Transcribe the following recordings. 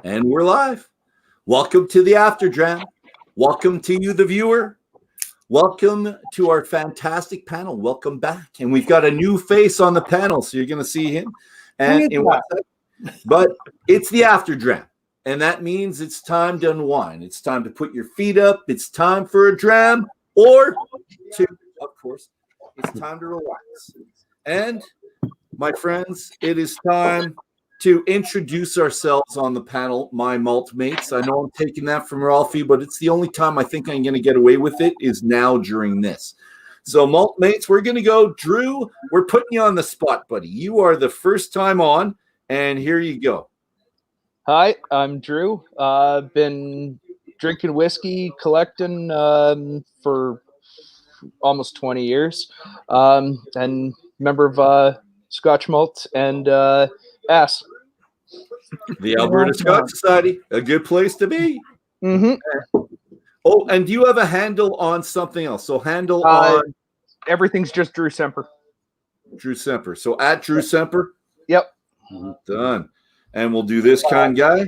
And we're live. Welcome to the After Dram. Welcome to you, the viewer. Welcome to our fantastic panel. Welcome back. And we've got a new face on the panel, so you're going to see him. And in one second. But it's the After Dram. And that means it's time to unwind. It's time to put your feet up. It's time for a dram or two, of course. It's time to relax. And, my friends, it is time to introduce ourselves on the panel, my malt mates. I know I'm taking that from Ralfy, but it's the only time I think I'm going to get away with it is now during this. So, malt mates, we're going to go. Drew, we're putting you on the spot, buddy. You are the first time on, and here you go. Hi, I'm Drew. I've been drinking whiskey, collecting for almost 20 years, and member of Scotch Malt and a.s.s. The Alberta Scotch Society, a good place to be. Mm-hmm. Oh, and do you have a handle on something else? So handle on everything's just Drew Semper. Drew Semper. So at Drew Semper. Yep. Done. And we'll do this kind guy.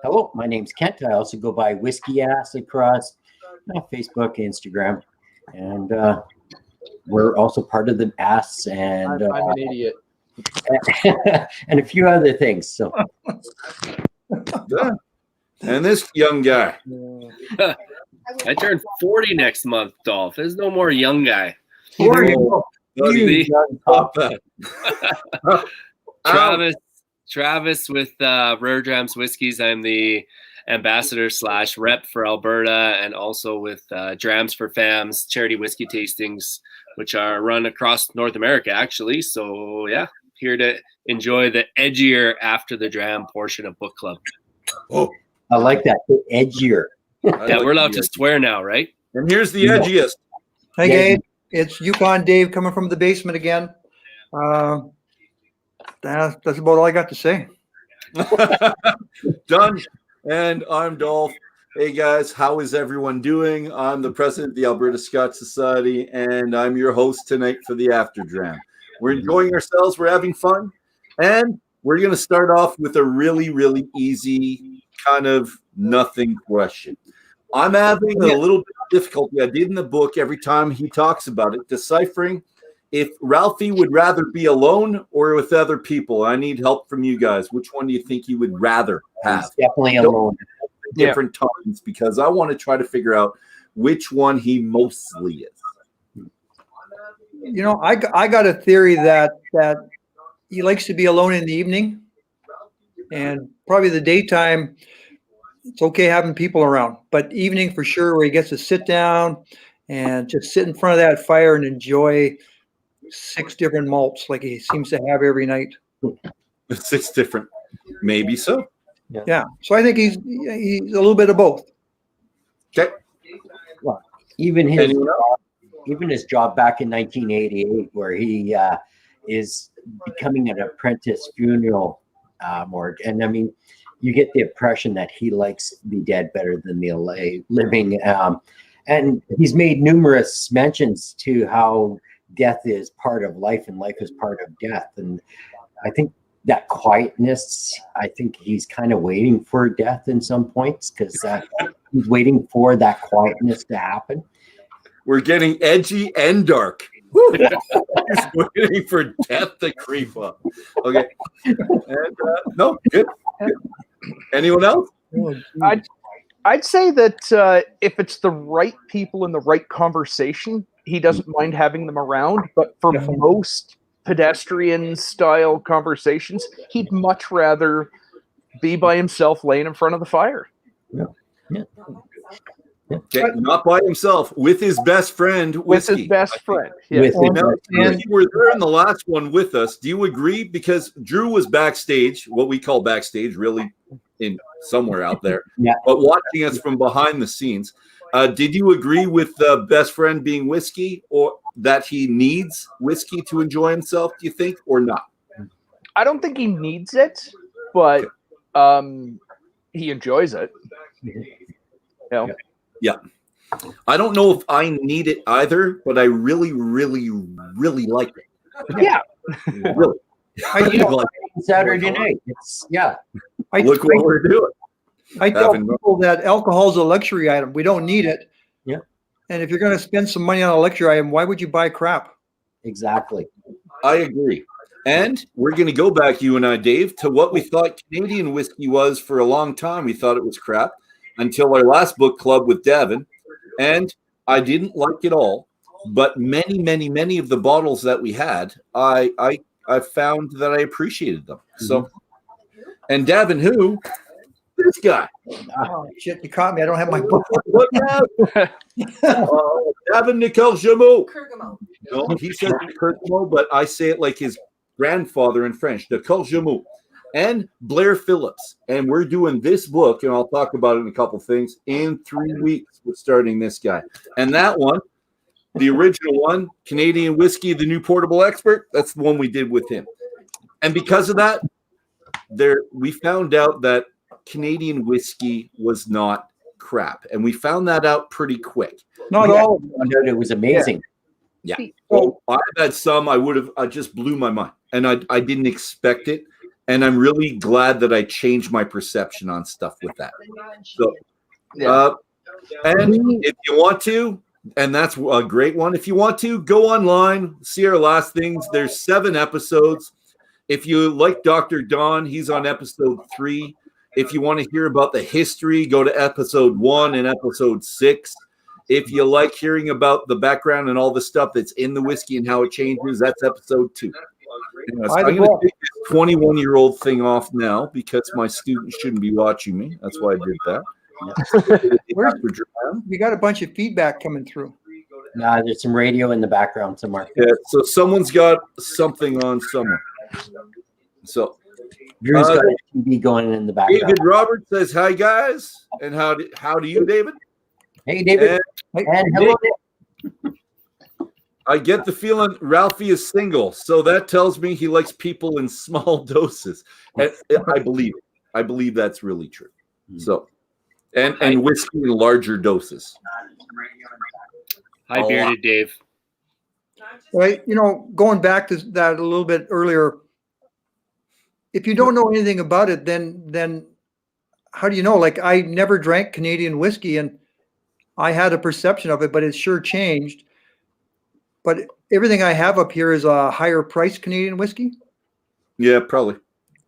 Hello, my name's Kent. I also go by Whiskey Ass across Facebook, Instagram, and we're also part of the a.s.s. and I'm an idiot. and a few other things. So, and this young guy. I turn 40 next month, Dolph. There's no more young guy. 40. Travis with Rare Drams Whiskies. I'm the ambassador / rep for Alberta, and also with Drams for Fams, charity whiskey tastings, which are run across North America, actually. So, yeah, here to enjoy the edgier After the Dram portion of Book Club. Oh, I like that. The edgier. Yeah, we're allowed to swear now, right? And here's the edgiest. Hey, Gabe. It's Yukon Dave coming from the basement again. That's about all I got to say. Done. And I'm Dolph. Hey guys, how is everyone doing? I'm the president of the Alberta Scotch Society, and I'm your host tonight for the After Dram. We're enjoying ourselves. We're having fun, and we're going to start off with a really, really easy kind of nothing question. I'm having a little bit of difficulty. I did in the book every time he talks about it, deciphering if Ralfy would rather be alone or with other people. I need help from you guys. Which one do you think you would rather have? He's definitely alone. Different times, because I want to try to figure out which one he mostly is. You know, I got a theory that he likes to be alone in the evening, and probably the daytime it's okay having people around, but evening for sure, where he gets to sit down and just sit in front of that fire and enjoy 6 different malts like he seems to have every night. 6 different, maybe so. Yeah. So I think he's a little bit of both. Okay. Well, even his job back in 1988, where he is becoming an apprentice funeral morgue, and I mean, you get the impression that he likes the dead better than the living, and he's made numerous mentions to how death is part of life and life is part of death, and I think that quietness, I think he's kind of waiting for death in some points, because he's waiting for that quietness to happen. We're getting edgy and dark. He's waiting for death to creep up. Okay. And, no, good. Anyone else? I'd say that if it's the right people in the right conversation, he doesn't mind having them around. But for most pedestrian style conversations, he'd much rather be by himself laying in front of the fire. Okay, not by himself, with his best friend, Whiskey. With his best friend. Yeah. And you were there in the last one with us. Do you agree? Because Drew was backstage, what we call backstage, really in somewhere out there, but watching us from behind the scenes. Did you agree with the best friend being Whiskey, or that he needs whiskey to enjoy himself, do you think, or not? I don't think he needs it, but he enjoys it. You know? Yeah. I don't know if I need it either, but I really, really, really like it. Yeah. Really. I like Saturday night. Look what we're doing. I tell people that alcohol is a luxury item. We don't need it. Yeah. And if you're going to spend some money on a luxury item, why would you buy crap? Exactly. I agree. And we're going to go back, you and I, Dave, to what we thought Canadian whiskey was for a long time. We thought it was crap until our last book club with Davin. And I didn't like it all. But many of the bottles that we had, I found that I appreciated them. So, and Davin, who? This guy. Oh, shit, you caught me. I don't have my book. What now? Davin Nicole Jameau. No, he says Kirkmo, but I say it like his grandfather in French, Nicole Jameau. And Blair Phillips. And we're doing this book, and I'll talk about it in a couple things, in 3 weeks. We're starting this guy. And that one, the original one, Canadian Whiskey, the New Portable Expert, that's the one we did with him. And because of that, we found out that Canadian whiskey was not crap. And we found that out pretty quick. Not all of them. It was amazing. Yeah. Well, I've had some I just blew my mind. And I didn't expect it. And I'm really glad that I changed my perception on stuff with that. So, and if you want to, and that's a great one. If you want to, go online, see our last things. There's 7 episodes. If you like Dr. Don, he's on episode 3. If you want to hear about the history, go to episode 1 and episode 6. If you like hearing about the background and all the stuff that's in the whiskey and how it changes, that's episode 2. Anyways, I'm going to take this 21-year-old thing off now because my students shouldn't be watching me. That's why I did that. We got a bunch of feedback coming through. Nah, there's some radio in the background somewhere. Yeah, so someone's got something on somewhere. So Drew's got a TV going in the background. David Roberts says, "Hi guys," and how do you, David? Hey, David. And hello. I get the feeling Ralfy is single, so that tells me he likes people in small doses. And I believe it. I believe that's really true. So, and whiskey in larger doses. Hi, bearded Dave. Right, going back to that a little bit earlier, if you don't know anything about it, then how do you know? Like, I never drank Canadian whiskey, and I had a perception of it, but it's sure changed. But everything I have up here is a higher price Canadian whiskey. Yeah, probably.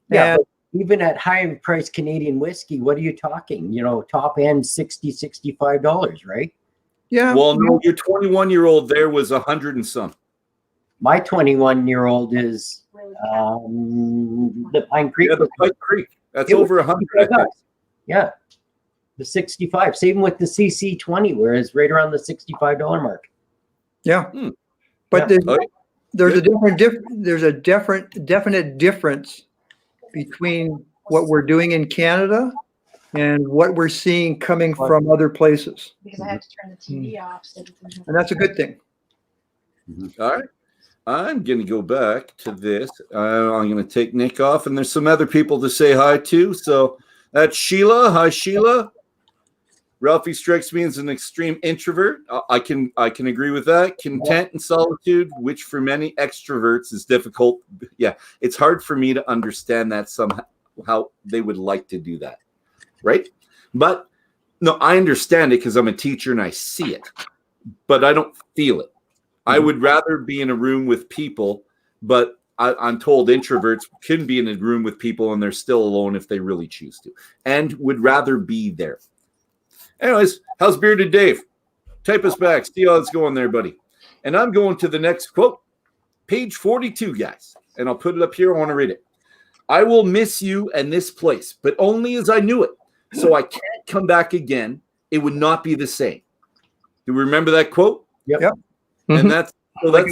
Yeah, but even at higher price Canadian whiskey, what are you talking? Top end $60, $65, right? Yeah. Well, no, your 21-year-old there was 100 and some. My 21-year-old is the Pine Creek. Yeah, the Pine Creek. That's over 100. Yeah. The 65. Same with the CC20, whereas right around the $65 mark. Yeah. But there's a definite difference between what we're doing in Canada and what we're seeing coming from other places. Because I had to turn the TV off. And that's a good thing. All right. I'm going to go back to this. I'm going to take Nick off, and there's some other people to say hi to. So that's Sheila. Hi, Sheila. Ralfy strikes me as an extreme introvert. I can agree with that. Content and solitude, which for many extroverts is difficult. Yeah, it's hard for me to understand that somehow, how they would like to do that, right? But no, I understand it because I'm a teacher and I see it, but I don't feel it. I would rather be in a room with people, but I'm told introverts can be in a room with people and they're still alone if they really choose to, and would rather be there. Anyways, how's Bearded Dave? Type us back. See how it's going there, buddy. And I'm going to the next quote. Page 42, guys. And I'll put it up here. I want to read it. I will miss you and this place, but only as I knew it. So I can't come back again. It would not be the same. Do we remember that quote? Yep. And that's the part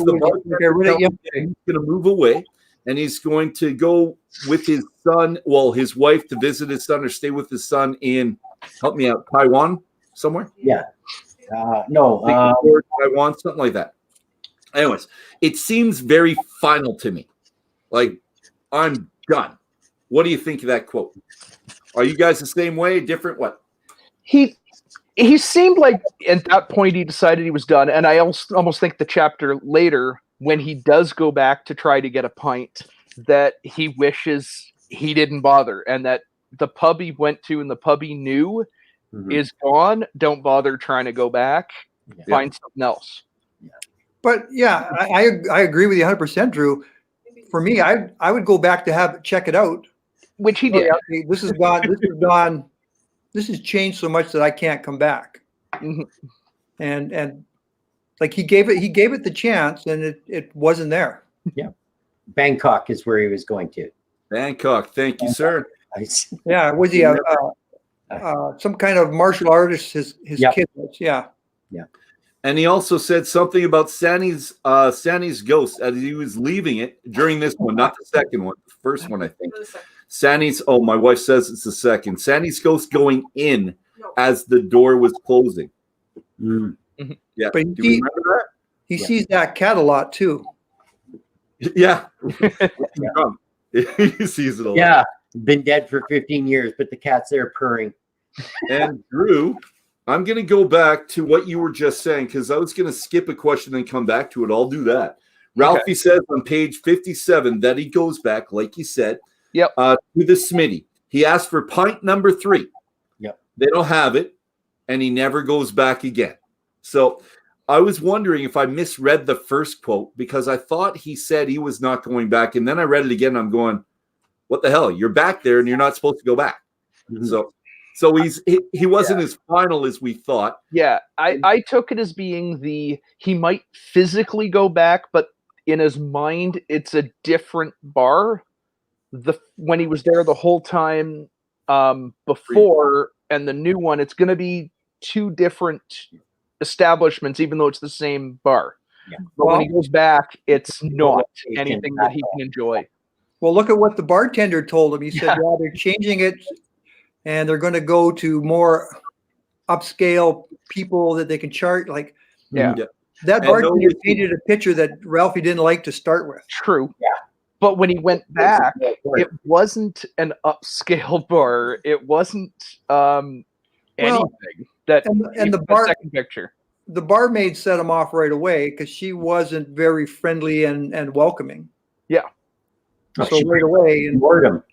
he's going to move away. And he's going to go with his son, his wife, to visit his son or stay with his son in, help me out, Taiwan somewhere? Yeah. Taiwan, something like that. Anyways, it seems very final to me. Like, I'm done. What do you think of that quote? Are you guys the same way? Different? What? He seemed like at that point he decided he was done. And I almost think the chapter later, when he does go back to try to get a pint, that he wishes he didn't bother, and that the pub he went to and the pub he knew Mhm. is gone, don't bother trying to go back. Yeah. Find something else. But yeah, I agree with you 100%, Drew. For me, I would go back to check it out. Which he Oh, did. yeah, this is gone. This is gone. This has changed so much that I can't come back. Mhm. And like he gave it the chance, and it wasn't there. Bangkok is where he was going to. Bangkok. Thank you, sir. Yeah, was he some kind of martial artist? His Yep. kid was. Yeah. And he also said something about Sanny's ghost as he was leaving it during this one, not the second one, the first one, I think. Sanny's, oh, my wife says it's the second. Sanny's ghost going in as the door was closing. Mm. Yeah. But Do you remember he sees that cat a lot too. that? Yeah. He sees it a lot. Yeah, been dead for 15 years, but the cat's there purring. And Drew, I'm going to go back to what you were just saying because I was going to skip a question and come back to it. I'll do that. Ralfy says on page 57 that he goes back, like he said, to the Smitty. He asked for pint number 3. Yep. They don't have it, and he never goes back again. So I was wondering if I misread the first quote because I thought he said he was not going back, and then I read it again. And I'm going, what the hell? You're back there, and you're not supposed to go back. Mhm. So he wasn't as final as we thought. Yeah, I took it as being he might physically go back, but in his mind, it's a different bar. When he was there the whole time before, and the new one, it's going to be 2 different establishments, even though it's the same bar. Yeah. But when he goes back, it's not location anything that he can enjoy. Well, look at what the bartender told him. He said, "Yeah, they're changing it, and they're going to go to more upscale people that they can charge." Like, Yeah. that And bartender painted a picture that Ralphie didn't like to start with. True. Yeah. But when he went back, it wasn't an upscale bar. It wasn't anything that. And the bar, second picture. the barmaid set him off right away because she wasn't very friendly and welcoming. Yeah. So right away, Ignored him.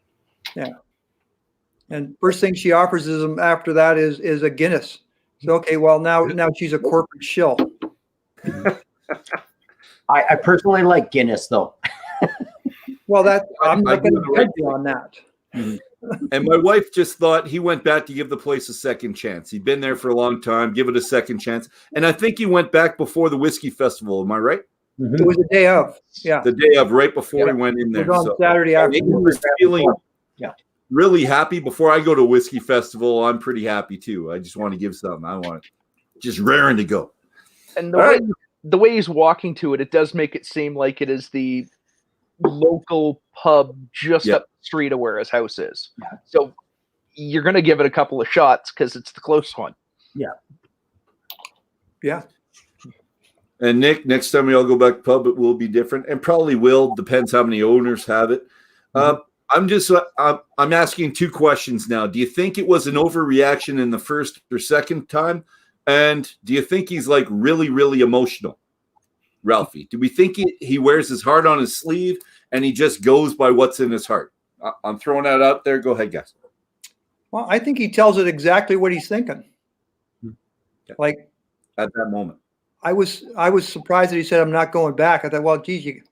and first thing she offers him after that is a Guinness. So okay, well now she's a corporate shill. I personally like Guinness though. Well, I'm I not going do to like judge you on that. And my wife just thought he went back to give the place a second chance. He'd been there for a long time, give it a second chance. And I think he went back before the whiskey festival. Am I right? Mhm. It was a day of, yeah. The day of, right before he went in It there. was on So Saturday and he afternoon. was feeling really happy. Before I go to a whiskey festival, I'm pretty happy too. I just want to give something. I want it just raring to go. And All the way he's walking to it, it does make it seem like it is the local pub just up the street of where his house is. Yeah. So you're going to give it a couple of shots because it's the close one. Yeah. And Nick, next time we all go back to pub, it will be different, and probably will. Depends how many owners have it. I'm asking 2 questions now. Do you think it was an overreaction in the first or second time? And do you think he's like really, really emotional, Ralfy? Do we think he wears his heart on his sleeve and he just goes by what's in his heart? I'm throwing that out there. Go ahead, guys. Well, I think he tells it exactly what he's thinking. Like At that moment. I was surprised that he said, "I'm not going back." I thought, well, geez, you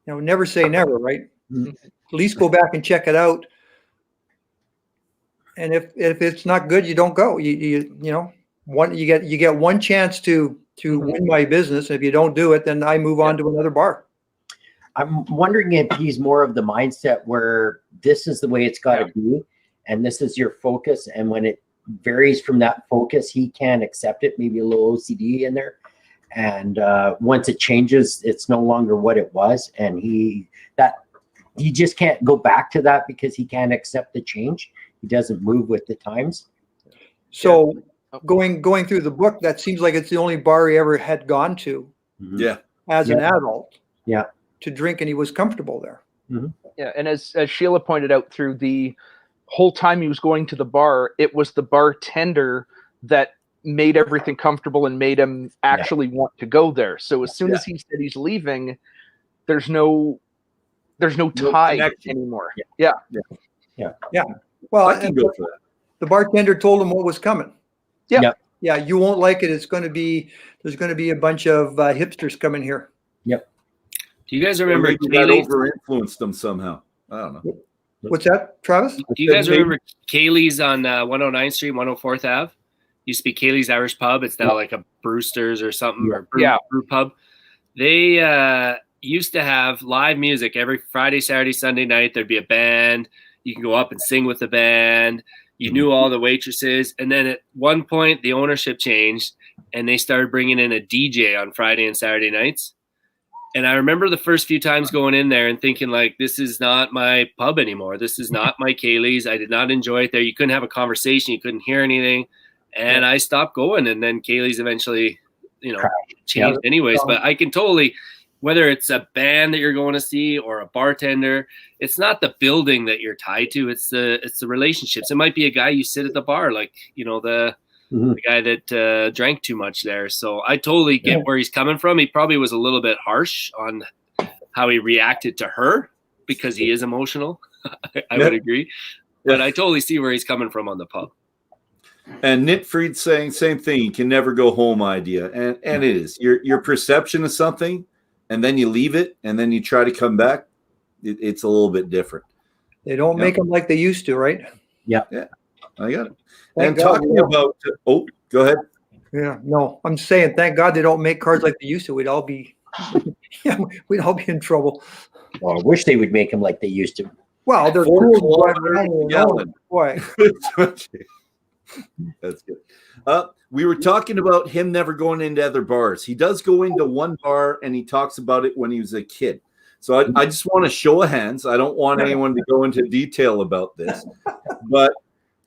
never say never, right? Mhm. At least go back and check it out. And if it's not good, you don't go. You get one chance to win my business. If you don't do it, then I move on to another bar. I'm wondering if he's more of the mindset where this is the way it's got to be, and this is your focus. And when it varies from that focus, he can't accept it. Maybe a little OCD in there. And once it changes, it's no longer what it was. And he just can't go back to that because he can't accept the change. He doesn't move with the times. So going through the book, that seems like it's the only bar he ever had gone to Yeah. as an adult. Yeah. To drink, and he was comfortable there. Yeah, and as Sheila pointed out, through the whole time he was going to the bar, it was the bartender that made everything comfortable and made him actually want to go there. So as soon as he said he's leaving, there's no tie connection anymore. Yeah. Well, I can and go for that. the bartender told him what was coming. Yeah. Yep. Yeah, you won't like it. There's going to be a bunch of hipsters coming here. Yep. Do you guys Or remember maybe that Kaylee's? over-influenced them somehow. I don't know. What's that, Travis? Do you guys remember Kaylee's on 109th Street, 104th Ave? Used to be Kaylee's Irish Pub. It's now like a Brewster's or something, or brew pub. They used to have live music every Friday, Saturday, Sunday night. There'd be a band. You can go up and sing with the band. You knew all the waitresses. And then at one point, the ownership changed, and they started bringing in a DJ on Friday and Saturday nights. And I remember the first few times going in there and thinking, like, this is not my pub anymore. This is not my Kaylee's. I did not enjoy it there. You couldn't have a conversation. You couldn't hear anything. And I stopped going. And then Kaylee's eventually, changed anyways. But I can totally, whether it's a band that you're going to see or a bartender, it's not the building that you're tied to. It's the relationships. It might be a guy you sit at the bar, like, the guy that drank too much there. So I totally get where he's coming from. He probably was a little bit harsh on how he reacted to her because he is emotional. I would agree. But I totally see where he's coming from on the pub. And Nitfried saying same thing. You can never go home idea. And it is your perception of something, and then you leave it, and then you try to come back. It's a little bit different. They don't make them like they used to, right? Yeah. Yeah. I got it. Thank and God talking about, go ahead. Yeah, no, I'm saying, thank God they don't make cards like they used to. We'd all be in trouble. Well, I wish they would make them like they used to. Well, they're 4 cool. kilometers a gallon. Boy. That's good. We were talking about him never going into other bars. He does go into one bar, and he talks about it when he was a kid. So I just want to show of hands. I don't want anyone to go into detail about this, but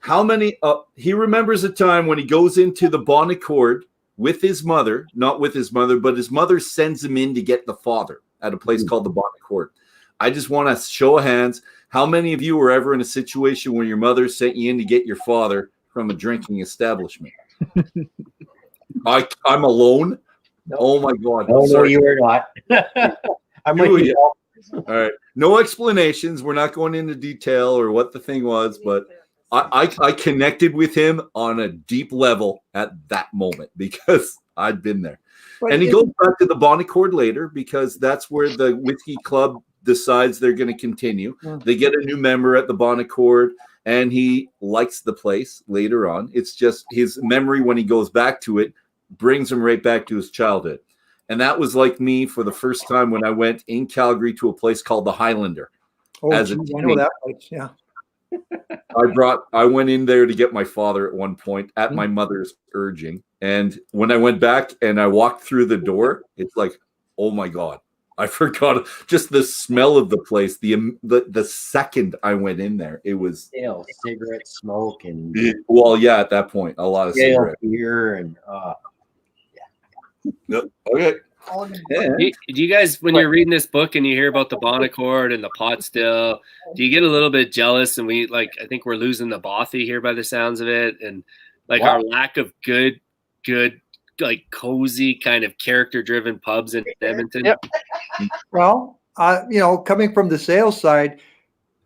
how many? He remembers a time when he goes into the Bon Accord with his mother, not with his mother, but his mother sends him in to get the father at a place called the Bon Accord. I just want to show of hands. How many of you were ever in a situation where your mother sent you in to get your father from a drinking establishment? I'm alone. No. Oh my God! No, you were not. I'm with you. All right. No explanations. We're not going into detail or what the thing was, but I connected with him on a deep level at that moment because I'd been there. But and he goes back to the Bon Accord later because that's where the Whiskey Club decides they're going to continue. They get a new member at the Bon Accord, and he likes the place later on. It's just his memory when he goes back to it brings him right back to his childhood. And that was like me for the first time when I went in Calgary to a place called the Highlander. Oh, I know that place. Yeah. I went in there to get my father at one point at my mother's urging. And when I went back and I walked through the door, it's like, oh my God, I forgot just the smell of the place. The second I went in there, it was cigarette smoke and at that point, a lot of cigarette beer and okay. Yeah. Do you guys, when you're reading this book and you hear about the Bon Accord and the pot still, do you get a little bit jealous? And I think we're losing the bothy here by the sounds of it, and our lack of good, like cozy kind of character-driven pubs in Edmonton. Yep. Well, coming from the sales side,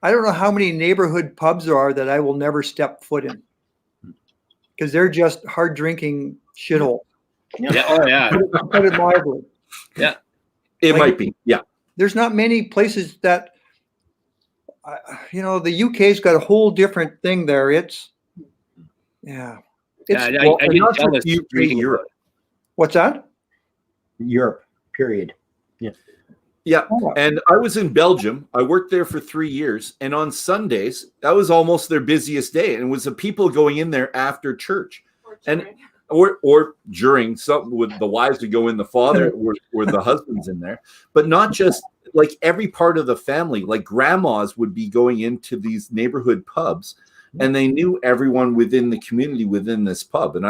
I don't know how many neighborhood pubs there are that I will never step foot in because they're just hard drinking shithole. Yeah. Oh yeah. Put it mildly. Yeah. It might be. Yeah. There's not many places that, the UK's got a whole different thing there. I get jealous reading Europe. What's that? Europe, period. Yeah. Yeah. And I was in Belgium. I worked there for 3 years. And on Sundays, that was almost their busiest day. And it was the people going in there after church. Or during something with the wives would go in, the father or the husbands in there, but not just like every part of the family, like grandmas would be going into these neighborhood pubs and they knew everyone within the community within this pub. And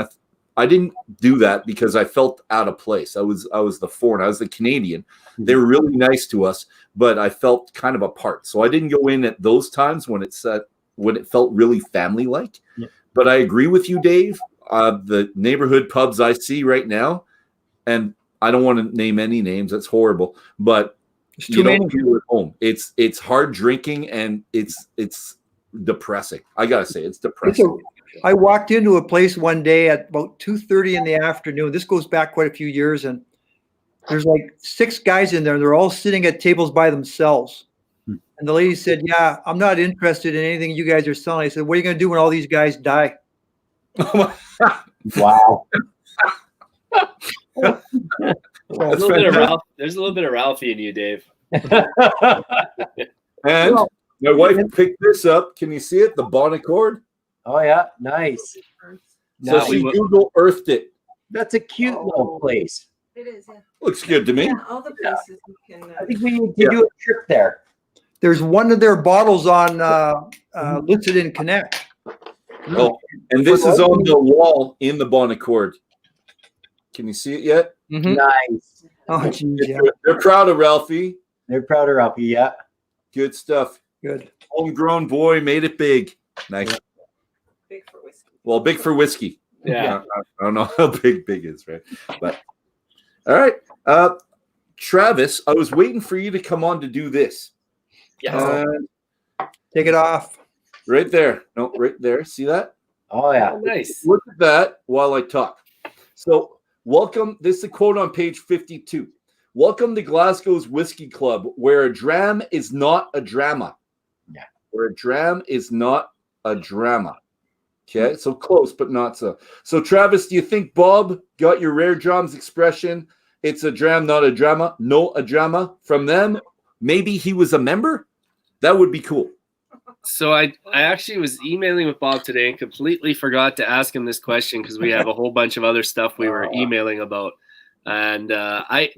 I didn't do that because I felt out of place. I was the foreign, I was the Canadian. They were really nice to us, but I felt kind of apart. So I didn't go in at those times when it felt really family-like. Yeah. But I agree with you, Dave. The neighborhood pubs I see right now, and I don't want to name any names. That's horrible, but you don't feel at home. It's hard drinking, and it's depressing. I gotta say, it's depressing. I walked into a place one day at about 2:30 in the afternoon. This goes back quite a few years, and there's like 6 guys in there. And they're all sitting at tables by themselves. And the lady said, "Yeah, I'm not interested in anything you guys are selling." I said, "What are you going to do when all these guys die?" Wow. There's a little bit of Ralfy in you, Dave. And my wife picked this up. Can you see it? The bonnet cord. Oh yeah, nice. So she Google Earthed it. That's a cute little place. It is. Yeah. Looks good to me. Yeah, all the places you can. I think we need to do a trip there. There's one of their bottles on listed in Connect. Oh, and this is on the wall in the bonnet cord. Can you see it yet? Mhm. Nice. Oh, geez, yeah. They're proud of Ralfy. They're proud of Ralfy. Yeah. Good stuff. Good. Homegrown boy made it big. Nice. Big for whiskey. Well, big for whiskey. Yeah. I don't know how big is, right? But all right. Travis, I was waiting for you to come on to do this. Yes. Take it off. Right there. No, right there. See that? Oh yeah. Oh, nice. Look at that while I talk. So, welcome. This is a quote on page 52. Welcome to Glasgow's Whisky Club, where a dram is not a drama. Yeah. Where a dram is not a drama. Okay, so close, but not so. So, Travis, do you think Bob got your Rare Drams expression? It's a dram, not a drama. No, a drama from them. Maybe he was a member. That would be cool. So I actually was emailing with Bob today and completely forgot to ask him this question because we have a whole bunch of other stuff we were emailing about, and I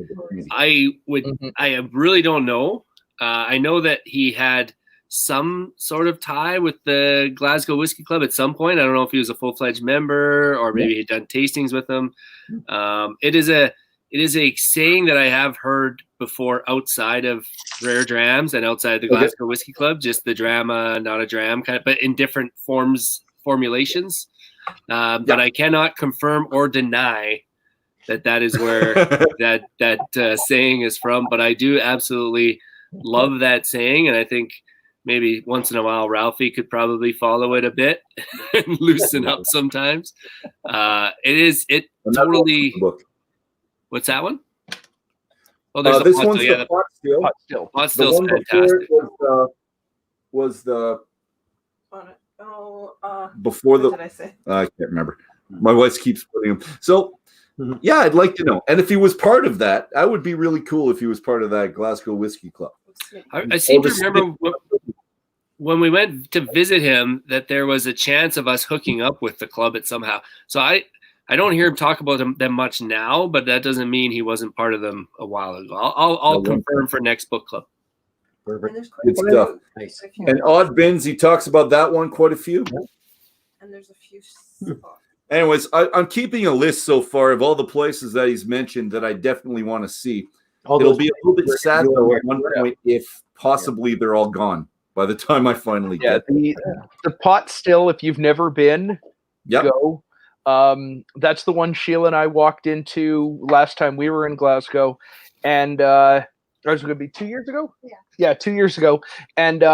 really don't know. I know that he had some sort of tie with the Glasgow Whisky Club at some point. I don't know if he was a full-fledged member or maybe he'd done tastings with them. It is a saying that I have heard before outside of Rare Drams and outside the Glasgow Whisky Club, just the drama, not a dram kind of, but in different formulations. But I cannot confirm or deny that is where that saying is from. But I do absolutely love that saying, and I think maybe once in a while Ralfy could probably follow it a bit and loosen up sometimes. It totally. What's that one? Oh, there's this one's the pot still. Pot still's the one fantastic. Was the Before the what did I say? I can't remember. My wife keeps putting them. So yeah, I'd like to know. And if he was part of that, that would be really cool if he was part of that Glasgow Whisky Club. I seem to remember when we went to visit him that there was a chance of us hooking up with the club at somehow. So I don't hear him talk about them much now, but that doesn't mean he wasn't part of them a while ago. I'll confirm for next book club. Perfect. Good stuff. Nice. And Odd Bins, he talks about that one quite a few. And there's a few spots. Anyways, I'm keeping a list so far of all the places that he's mentioned that I definitely want to see. It'll be a little bit sad though at one point if possibly they're all gone by the time I finally get the pot still, if you've never been, go. That's the one Sheila and I walked into last time we were in Glasgow, and it was going to be 2 years ago. Yeah, 2 years ago. And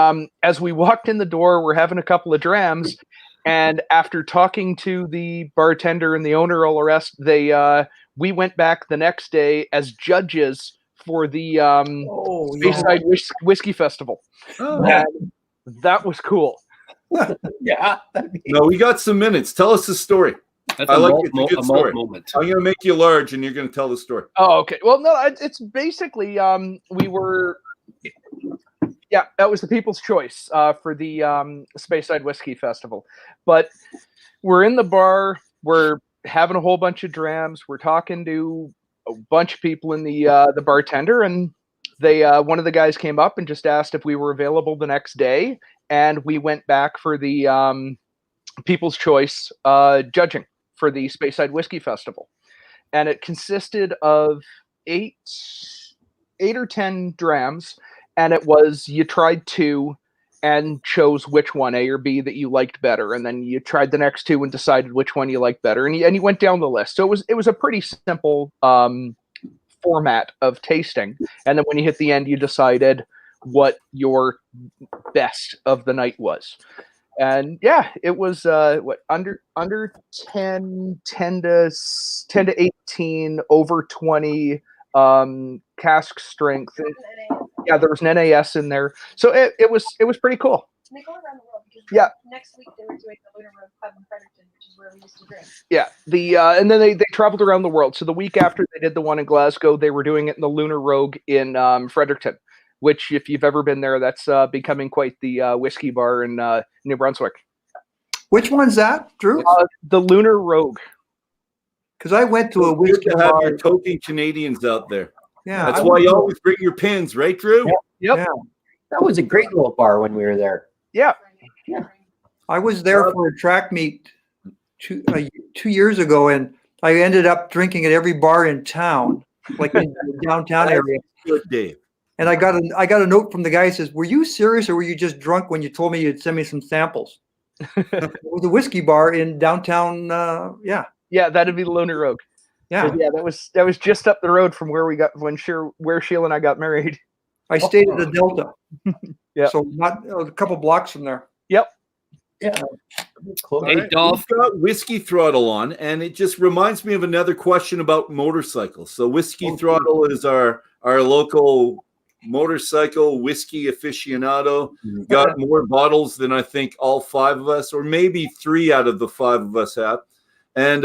as we walked in the door, we're having a couple of drams, and after talking to the bartender and the owner, all the rest, we went back the next day as judges for the Bayside Whiskey Festival. And that was cool. Yeah. No, we got some minutes. Tell us the story. That's I a like malt, it. It's a good story. Moment. I'm going to make you large, and you're going to tell the story. Oh, okay. Well, no, it's basically we were, that was the People's Choice for the Speyside Whiskey Festival. But we're in the bar, we're having a whole bunch of drams, we're talking to a bunch of people in the bartender, and they one of the guys came up and just asked if we were available the next day, and we went back for the People's Choice judging for the Speyside Whiskey Festival. And it consisted of eight or 10 drams, and it was you tried two and chose which one, A or B, that you liked better, and then you tried the next two and decided which one you liked better, and you went down the list. So it was a pretty simple format of tasting, and then when you hit the end, you decided what your best of the night was. And yeah, it was under 10 to 18, over 20, cask strength. Yeah, there was an NAS in there, so it was pretty cool. And they go around the world because Yeah. next week they were doing the Lunar Road Club in Fredericton, which is where we used to drink. Yeah, and then they traveled around the world. So the week after they did the one in Glasgow, they were doing it in the Lunar Rogue in Fredericton, which, if you've ever been there, that's becoming quite the whiskey bar in New Brunswick. Which one's that, Drew? The Lunar Rogue. Because I went to a Good whiskey to have bar. your token Canadians out there. Yeah, That's I why went you to- always bring your pins, right, Drew? Yep. Yeah. That was a great little bar when we were there. Yeah. I was there for a track meet 2 years ago, and I ended up drinking at every bar in town, like in the downtown area. Good, Dave. And I got a note from the guy that says, "Were you serious, or were you just drunk when you told me you'd send me some samples?" It was a whiskey bar in downtown. Yeah, that'd be the Lunar Rogue. Yeah. Yeah, that was just up the road from where where Sheila and I got married. I stayed at the Delta. Yeah. So not a couple blocks from there. Yep. Yeah. All Hey, right, Dolph. we've got Whiskey Throttle on, and it just reminds me of another question about motorcycles. So Whiskey Throttle is our local motorcycle whiskey aficionado. Got more bottles than I think all 5 of us, or maybe 3 out of the 5 of us have. And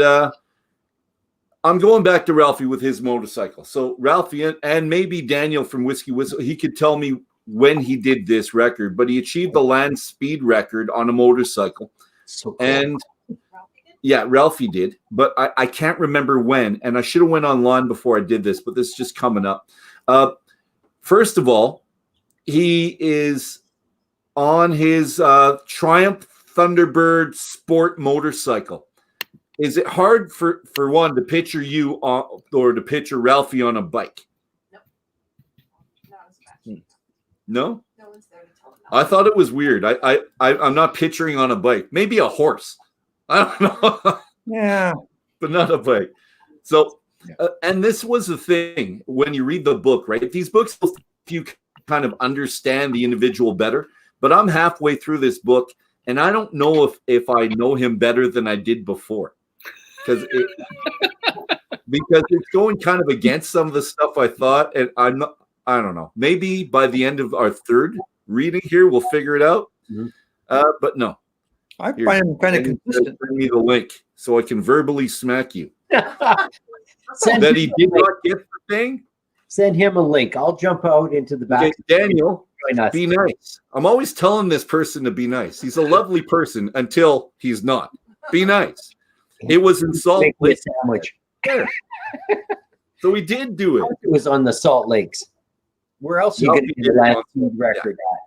I'm going back to Ralfy with his motorcycle. So Ralfy and maybe Daniel from Whiskey Whistle, he could tell me when he did this record, but he achieved the land speed record on a motorcycle. So cool. And yeah, Ralfy did, but I can't remember when, and I should have went online before I did this, but this is just coming up. First of all, he is on his Triumph Thunderbird sport motorcycle. Is it hard for one to picture you on, or to picture Ralfy on a bike? No? No one's there to tell them. I thought it was weird. I'm not picturing on a bike. Maybe a horse. I don't know. Yeah. But not a bike. So, and this was the thing when you read the book, right? These books, if you kind of understand the individual better, but I'm halfway through this book, and I don't know if I know him better than I did before, because it's going kind of against some of the stuff I thought, and I don't know. Maybe by the end of our 3rd reading here, we'll figure it out. Mhm. But no. I Here, find him kind of consistent. Bring me the link so I can verbally smack you. Send That him he a did link. not get the thing. Send him a link. I'll jump out into the back. Okay, Daniel, Join us. be nice. I'm always telling this person to be nice. He's a lovely person until he's not. Be nice. It was in Salt Make me a Lake. sandwich. So we did do it. It was on the Salt Lakes. Where else are you No, going to he get a did it land on- speed record at?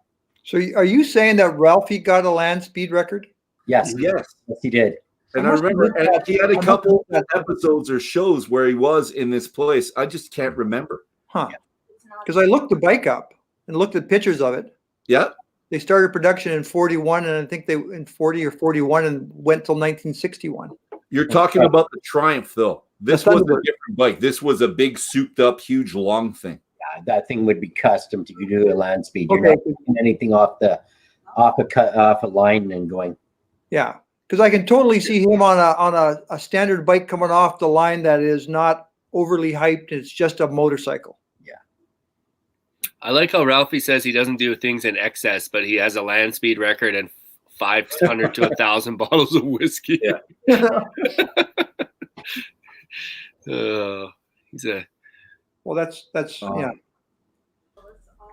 So are you saying that Ralphie got a land speed record? Yes. Yes. Yes, he did. And I I must have remember looked at- he had a I must couple have looked at- episodes or shows where he was in this place. I just can't remember. Huh. Because I looked the bike up and looked at pictures of it. Yeah. They started production in 41, and I think they in 40 or 41 and went till 1961. You're talking about the Triumph, though. This The was a Thunderbird. different bike. This was a big, souped up, huge, long thing. Yeah, that thing would be custom to do a land speed. You're Okay. not taking anything off a line and going. Yeah, because I can totally see him on a standard bike coming off the line that is not overly hyped. It's just a motorcycle. I like how Ralfy says he doesn't do things in excess, but he has a land speed record and 500 to 1,000 bottles of whiskey. Yeah. He's a Well, that's yeah.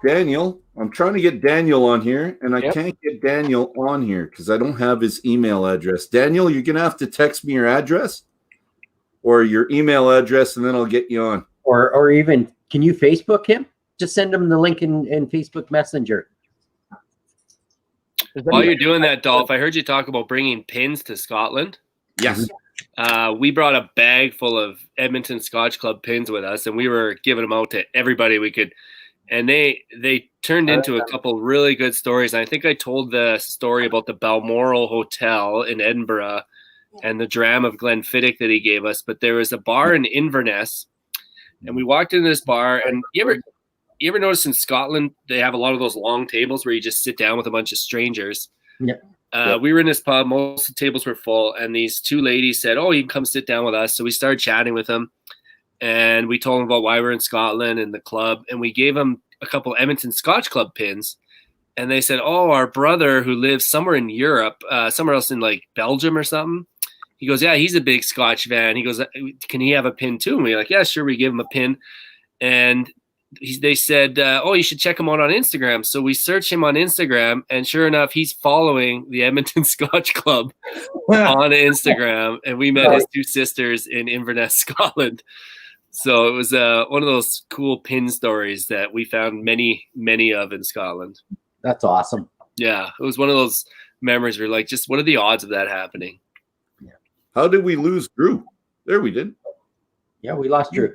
Daniel, I'm trying to get Daniel on here, and I Yep. can't get Daniel on here because I don't have his email address. Daniel, you're going to have to text me your address or your email address, and then I'll get you on. Or even, can you Facebook him? Just send him the link in Facebook Messenger. While you're doing that, Dolph, I heard you talk about bringing pins to Scotland. Yes. We brought a bag full of Edmonton Scotch Club pins with us, and we were giving them out to everybody we could. And they turned into a couple really good stories. And I think I told the story about the Balmoral Hotel in Edinburgh and the dram of Glenfiddich that he gave us. But there was a bar in Inverness, and we walked into this bar. And you ever notice in Scotland they have a lot of those long tables where you just sit down with a bunch of strangers? Yeah. We were in this pub. Most of the tables were full, and these two ladies said, "Oh, you can come sit down with us." So we started chatting with them, and we told them about why we're in Scotland and the club, and we gave them a couple Edmonton Scotch Club pins. And they said, "Oh, our brother who lives somewhere in Europe, somewhere else in like Belgium or something." He goes, "Yeah, he's a big Scotch fan." He goes, "Can he have a pin too?" And we're like, "Yeah, sure." We give him a pin, and they said, "Oh, you should check him out on Instagram." So we searched him on Instagram, and sure enough, he's following the Edmonton Scotch Club on Instagram, and we met his two sisters in Inverness, Scotland. So it was one of those cool pin stories that we found many, many of in Scotland. That's awesome. Yeah, it was one of those memories where like, just what are the odds of that happening? How did we lose Drew? There we did. Yeah, we lost Drew.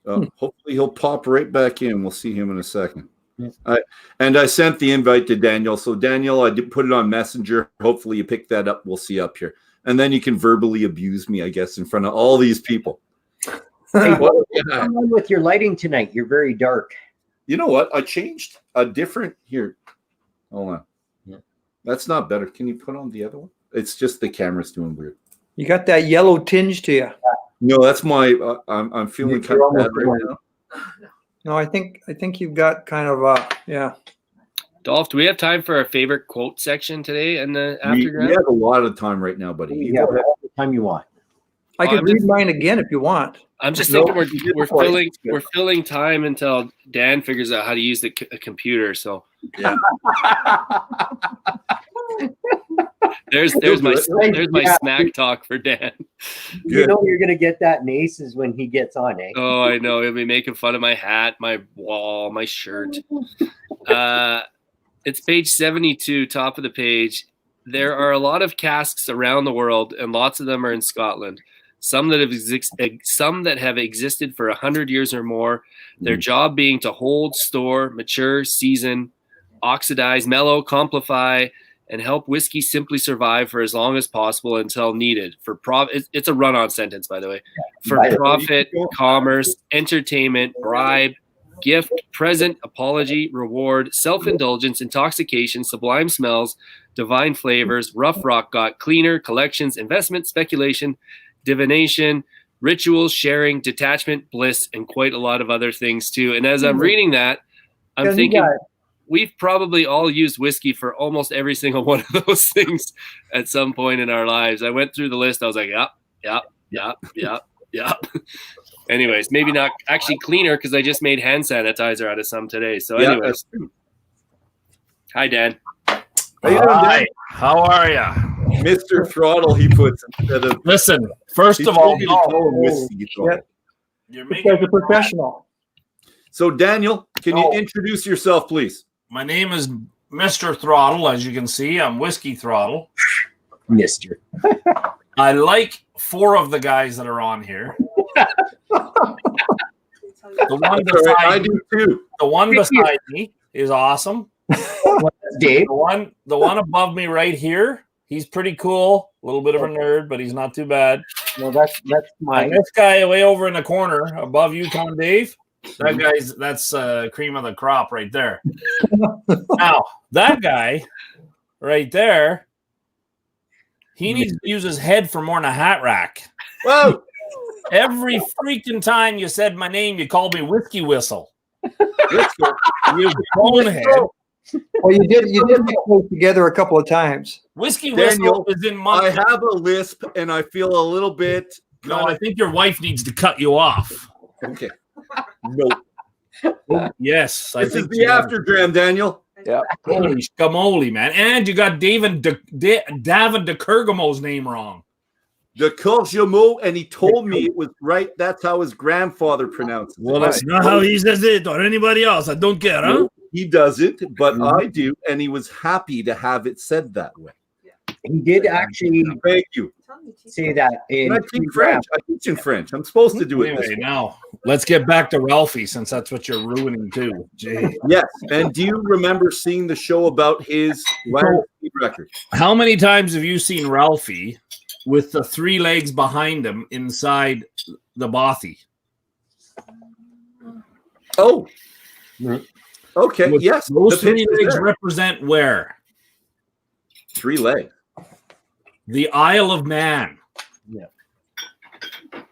Hopefully he'll pop right back in. We'll see him in a second. And I sent the invite to Daniel. So Daniel, I did put it on Messenger. Hopefully you pick that up. We'll see up here. And then you can verbally abuse me, I guess, in front of all these people. Hey, what's going on with your lighting tonight? You're very dark. You know what? I changed a different here. Hold on. Yeah. That's not better. Can you put on the other one? It's just the camera's doing weird. You got that yellow tinge to you. No, that's my. I'm feeling kind of bad right now. No, I think you've got kind of yeah. Dolph, do we have time for our favorite quote section today in the We After Dram? have a lot of time right now, buddy. You have all the time you want. I could read mine again if you want. I'm just thinking we're filling time until Dan figures out how to use a computer. So Yeah. there's my smack talk for Dan. You know you're gonna get that in aces when he gets on, eh? Oh, I know. He'll be making fun of my hat, my wall, my shirt. It's page 72, top of the page. There are a lot of casks around the world, and lots of them are in Scotland. Some that have existed for 100 years or more. Their job being to hold, store, mature, season, oxidize, mellow, complify, and help whiskey simply survive for as long as possible until needed. It's a run-on sentence, by the way. For profit, commerce, entertainment, bribe, gift, present, apology, reward, self-indulgence, intoxication, sublime smells, divine flavors, rough rock got cleaner, collections, investment, speculation, divination, rituals, sharing, detachment, bliss, and quite a lot of other things too. And as I'm reading that, I'm thinking we've probably all used whiskey for almost every single one of those things at some point in our lives. I went through the list. I was like, yep. Anyways, maybe not actually cleaner because I just made hand sanitizer out of some today. So anyways, hi, Dan. Hi, how are ya? Mr. Throttle, he puts instead of. Listen, first of all, You're making a professional. So, Daniel, can you introduce yourself, please? My name is Mr. Throttle. As you can see, I'm Whiskey Throttle. Mister. I like 4 of the guys that are on here. The one beside I do too. The one beside me is awesome. Dave. The one above me right here, he's pretty cool. A little bit of a nerd, but he's not too bad. No, that's mine. And this guy way over in the corner above Yukon Dave, that's cream of the crop right there. Now, that guy right there, he needs to use his head for more than a hat rack. Whoa! Every freaking time you said my name, you called me Whiskey Whistle. You bonehead. Well, you did get close together a couple of times. Whiskey Daniel, Whistle is in my. I have a lisp, and I feel a little bit. No, I think your wife needs to cut you off. Okay. Nope. Yes, I This think is the After Dram, Daniel. Yeah. Holy scamoli, man! And you got David DeCurgamo's name wrong. The Colgemo, and he told me it was right. That's how his grandfather pronounced it. Well, that's not how he says it or anybody else. I don't care, huh? No, he doesn't, but I do, and he was happy to have it said that way. He did actually Thank you. say that in I teach French. I teach in French. I'm supposed to do it this Anyway, way. now let's get back to Ralfy since that's what you're ruining too. Gee. Yes, and do you remember seeing the show about his last record? How many times have you seen Ralfy with the 3 legs behind him inside the bothy? Oh, okay. With Yes, those the 3 picture's legs there. represent where? 3 legs. The Isle of Man. Yeah.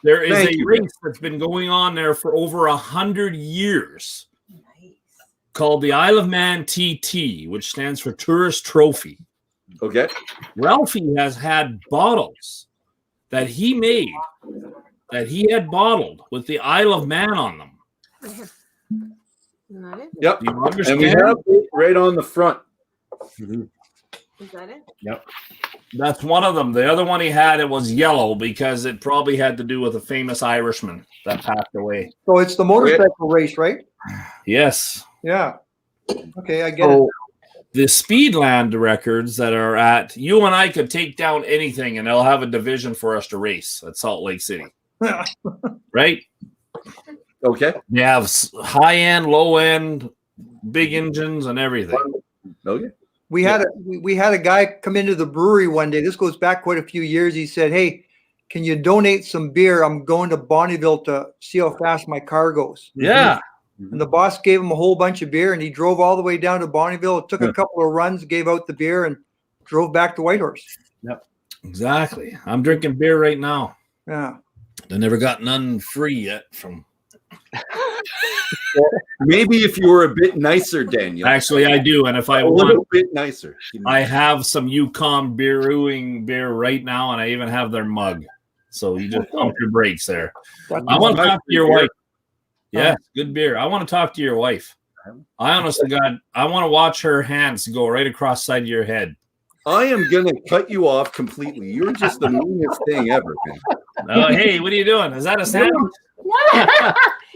There is Thank a you. race that's been going on there for over 100 years called the Isle of Man TT, which stands for Tourist Trophy. Okay. Ralfy has had bottles that he made that he had bottled with the Isle of Man on them. Isn't that it? Yep. Do you And we understand? have it right on the front. Is that it? That's one of them. The other one he had, it was yellow because it probably had to do with a famous Irishman that passed away. So it's the motorcycle race, right? Yes. Yeah. Okay, I get it. So the Speedland records that are at, you and I could take down anything and they'll have a division for us to race at Salt Lake City. Right? Okay. They have high end, low end, big engines and everything. Okay. We had a guy come into the brewery one day. This goes back quite a few years. He said, "Hey, can you donate some beer? I'm going to Bonnyville to see how fast my car goes." Yeah. And the boss gave him a whole bunch of beer, and he drove all the way down to Bonnyville, took a couple of runs, gave out the beer, and drove back to Whitehorse. Exactly. I'm drinking beer right now. Yeah. I never got none free yet from. Maybe if you were a bit nicer, Daniel. Actually, I do. And if I a want, little bit nicer. I have some Yukon brewing beer right now, and I even have their mug. So you just pump your brakes there. I want to talk to your wife. Yeah, good beer. I want to talk to your wife. I honestly, God, I want to watch her hands go right across the side of your head. I am going to cut you off completely. You're just the meanest thing ever, man. Oh, hey, what are you doing? Is that a sandwich?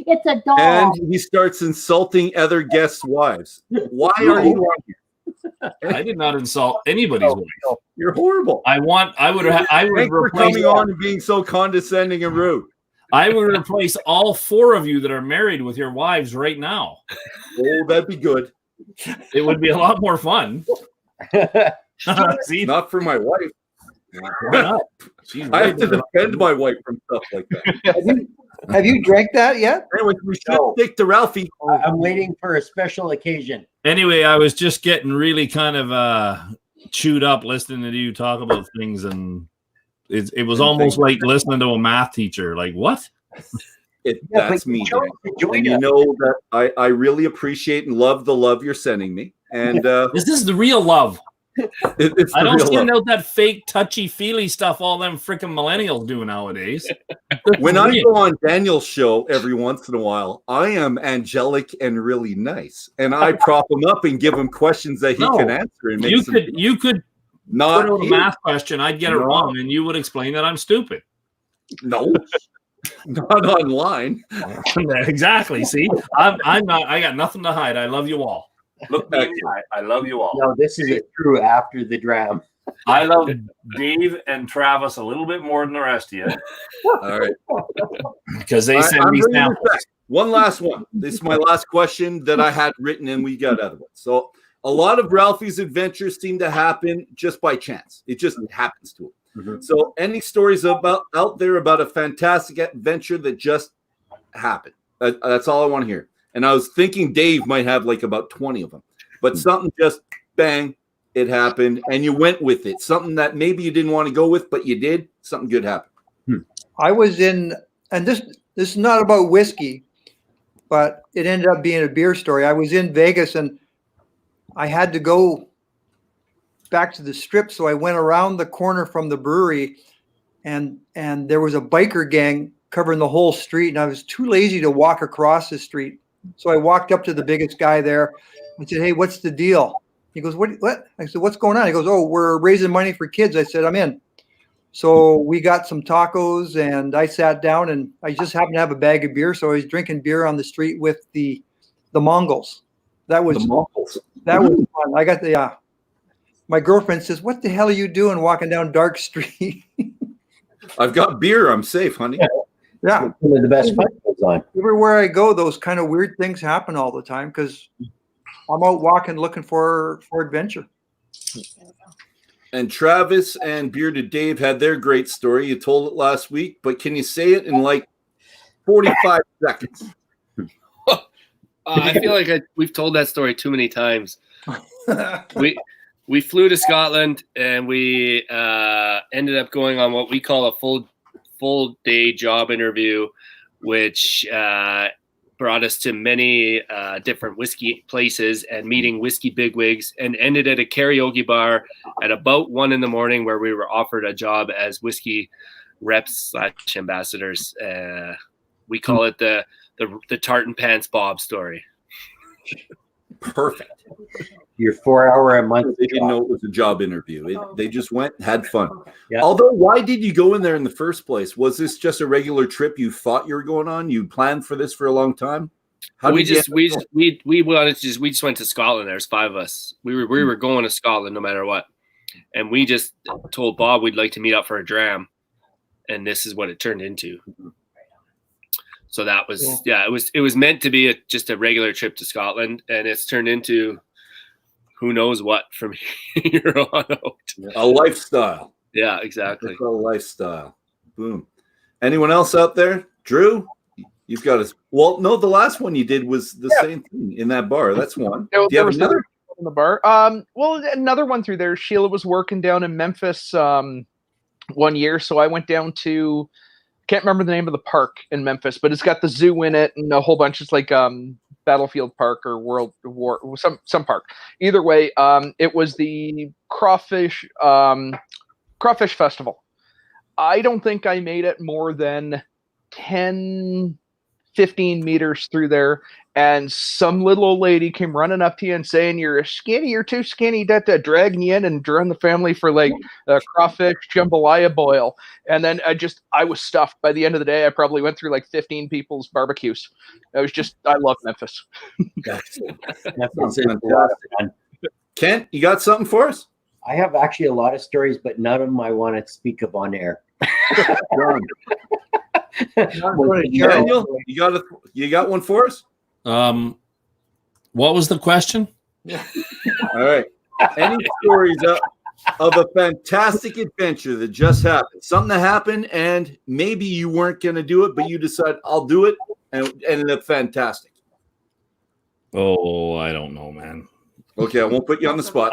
It's a dog. And he starts insulting other guests' wives. Why are you on here? I did not insult anybody's wife. You're horrible. I would Thanks for replace coming on and being so condescending and rude. I would replace all 4 of you that are married with your wives right now. Oh, that'd be good. It would be a lot more fun. See, Not for my wife. why not? She's I have to right. defend my wife from stuff like that. Have you drank that yet? Anyway, we should stick to Ralfy. I'm waiting for a special occasion. Anyway, I was just getting really kind of chewed up listening to you talk about things, and it was almost like listening to a math teacher. Like, what? That's me, Dan. And you know that I really appreciate and love the love you're sending me. And This is the real love. it's I the don't real send love. out that fake touchy-feely stuff all them freaking millennials do nowadays. When I go on Daniel's show every once in a while, I am angelic and really nice, and I prop him up and give him questions that he can answer. And make you could not put out a math question, I'd get it wrong, and you would explain that I'm stupid. No, not online. Exactly. See, I'm not. I got nothing to hide. I love you all. Look, I love you all. No, this is a true After the Dram. I love Dave and Travis a little bit more than the rest of you. All right, because they send I'm me bringing samples. this back. One last one. This is my last question that I had written, and we got other ones. So a lot of Ralfy's adventures seem to happen just by chance. It just happens to him. Mhm. So any stories out there about a fantastic adventure that just happened? That's all I want to hear. And I was thinking Dave might have like about 20 of them, but something just bang, it happened, and you went with it. Something that maybe you didn't want to go with, but you did. Something good happened. I was in, and this is not about whiskey, but it ended up being a beer story. I was in Vegas and I had to go back to the strip, so I went around the corner from the brewery, and there was a biker gang covering the whole street, and I was too lazy to walk across the street. So I walked up to the biggest guy there and said, "Hey, what's the deal?" He goes, What? I said, "What's going on?" He goes, "Oh, we're raising money for kids." I said, "I'm in." So we got some tacos, and I sat down, and I just happened to have a bag of beer, so I was drinking beer on the street with the Mongols. That was Mongols. fun. I got the my girlfriend says, "What the hell are you doing walking down Dark Street?" I've got beer. I'm safe, honey. Yeah. One of the best fun goes on. Everywhere I go, those kind of weird things happen all the time because I'm out walking looking for adventure. And Travis and Bearded Dave had their great story. You told it last week, but can you say it in like 45 seconds? I feel like we've told that story too many times. we flew to Scotland, and we ended up going on what we call a full day job interview, which brought us to many different whiskey places and meeting whiskey bigwigs, and ended at a karaoke bar at about 1 a.m. where we were offered a job as whiskey reps / ambassadors. We call it the tartan pants Bob story. Perfect. Your 4-hour a month. They didn't know it was a job interview. They just went, had fun. Yeah. Although, why did you go in there in the first place? Was this just a regular trip you thought you were going on? You planned for this for a long time? We just went to Scotland. There's 5 of us. We were going to Scotland no matter what, and we just told Bob we'd like to meet up for a dram, and this is what it turned into. So that was it was meant to be just a regular trip to Scotland, and it's turned into who knows what from here on out. A lifestyle. Yeah, exactly. It's a lifestyle. Boom. Anyone else out there? Drew? You've got us. Well, no, the last one you did was the same thing in that bar. That's one. No, Do you have another? In the bar. Well, another one through there. Sheila was working down in Memphis 1 year, so I went down to, can't remember the name of the park in Memphis, but it's got the zoo in it and a whole bunch. It's like Battlefield Park or World War, some park. Either way, it was the crawfish festival. I don't think I made it more than 10, 15 meters through there, and some little old lady came running up to you and saying, "You're skinny, you're too skinny," dragging you in and drawing the family for like a crawfish jambalaya boil. And then I was stuffed. By the end of the day, I probably went through like 15 people's barbecues. I love Memphis. That's fantastic. Kent, you got something for us? I have actually a lot of stories, but none of them I want to speak of on air. Daniel, you got one for us? What was the question? All right. Any stories of a fantastic adventure that just happened? Something that happened, and maybe you weren't going to do it, but you decided, I'll do it, and it ended up fantastic. Oh, I don't know, man. Okay, I won't put you on the spot.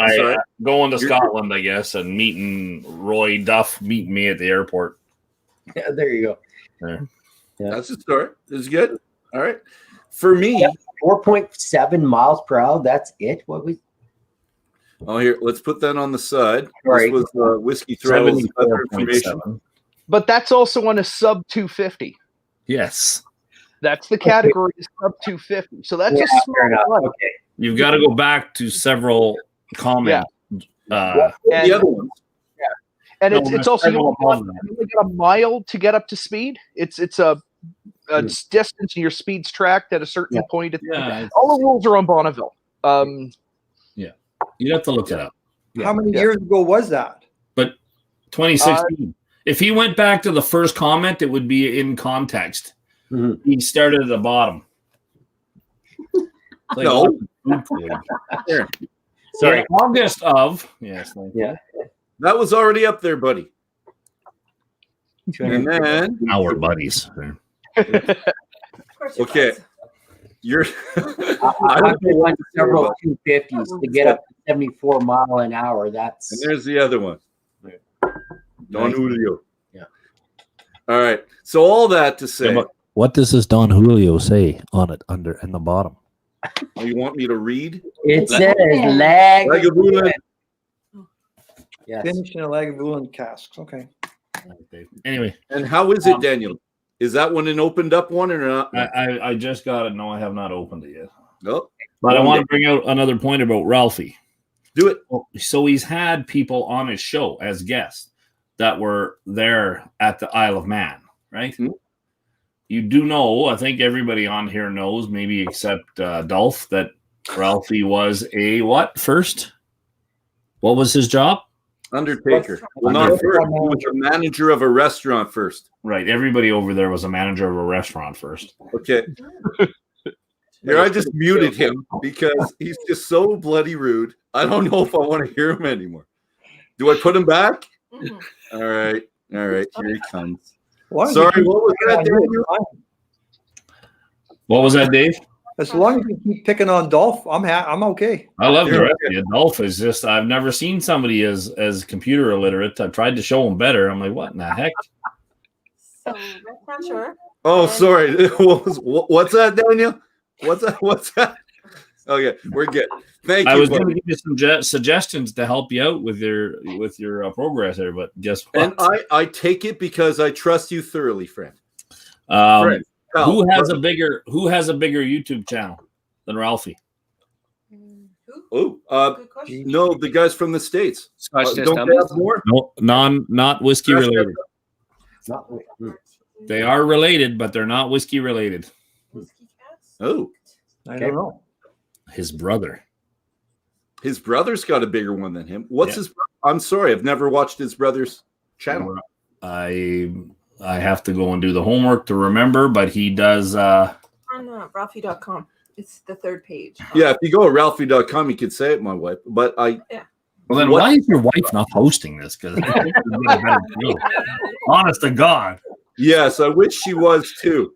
Going to Scotland, I guess, and meeting Roy Duff meeting me at the airport. Yeah, there you go. There. Yeah. That's the story. This is good. All right. For me, 4.7 miles per hour. That's it. What we? Oh, here, let's put that on the side. Right. This was Whiskey Throw's other information. But that's also on a sub 250. Yes. That's the category sub 250. So that's a small one. Okay. You've got to go back to several comments. The other ones. And it's also you only got a mile to get up to speed. It's a distance, and your speed's tracked at a certain point. All the rules are on Bonneville. You'd have to look it up. How many years ago was that? But 2016. If he went back to the first comment, it would be in context. Mm-hmm. He started at the bottom. Like No. Sorry. August of. Yes. Yeah. That was already up there, buddy. And then Now we're buddies. okay. You're I went several 250s to get up to 74 mile an hour. That's and there's the other one. Don Julio. Yeah. All right. So all that to say, What does this Don Julio say on it under in the bottom? you want me to read? it says Lagavulin. Yes. Finished in a Lagavulin casks. Okay. Anyway, And how is it, Daniel? Is that one an opened up one or not? I just got it. No, I have not opened it yet. No. But I want to bring out another point about Ralfy. Do it. So he's had people on his show as guests that were there at the Isle of Man, right? Mm-hmm. You do know, I think everybody on here knows, maybe except Dolph, that Ralfy was a what first? What was his job? Undertaker. Well, not first. He was a manager of a restaurant first. Right. Everybody over there was a manager of a restaurant first. Okay. Here, I just muted him because he's just so bloody rude. I don't know if I want to hear him anymore. Do I put him back? All right. All right. Here he comes. Sorry, what was that, Daniel? What was that, Dave? As long as you keep picking on Dolph, I'm okay. I love the rest of you. Dolph is just, I've never seen somebody as computer illiterate. I've tried to show him better. I'm like, what in the heck? So, not sure. Oh, sorry. What's that, Daniel? What's that? Okay, we're good. Thank you. I was going to give you some suggestions to help you out with your progress there, but guess what? And I take it because I trust you thoroughly, friend. Friend. Who has a bigger YouTube channel than Ralfy? Oh, Good question. no, the guys from the States. Scotch Don't they have more? No, not whiskey related. Not- They are related, but they're not whiskey related. Whiskey cats? Oh, I don't know. His brother. his brother's got a bigger one than him. What's his? I'm sorry, I've never watched his brother's channel. I have to go and do the homework to remember, but he does. On Ralfy.com. It's the third page. Yeah, if you go to ralfy.com, you could say it, my wife. But Well, then why is your wife not hosting this? Because honest to God. Yes, I wish she was too.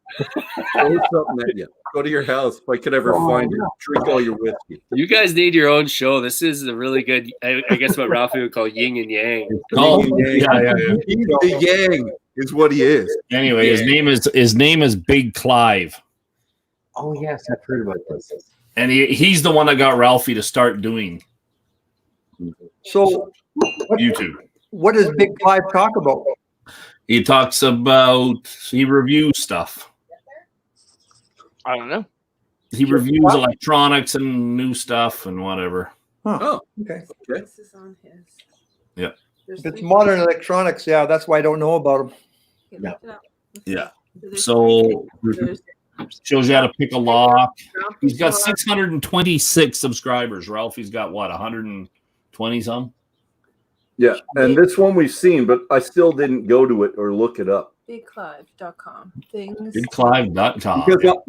Throw something at you. Go to your house if I could ever find it. Drink all your whiskey. You guys need your own show. This is a really good, I guess what Ralfy would call yin and yang. Oh, yeah. He's the yang is what he is. Anyway, his name is Big Clive. Oh yes, I've heard about this. And he's the one that got Ralfy to start doing So, YouTube. what does Big Clive talk about? He talks about, he reviews stuff. I don't know. He reviews electronics and new stuff and whatever. Huh. Oh, Okay. This is on his. Yeah. There's If it's three modern electronics, yeah, that's why I don't know about them. pages. Look it up. Yeah. There's So three pages. shows you how to pick a lock. Ralphy's He's got blog. 626 subscribers. Ralphie's got what, 120 some? yeah. And this one we've seen, but I still didn't go to it or look it up. BigClive.com. Things. BigClive.com.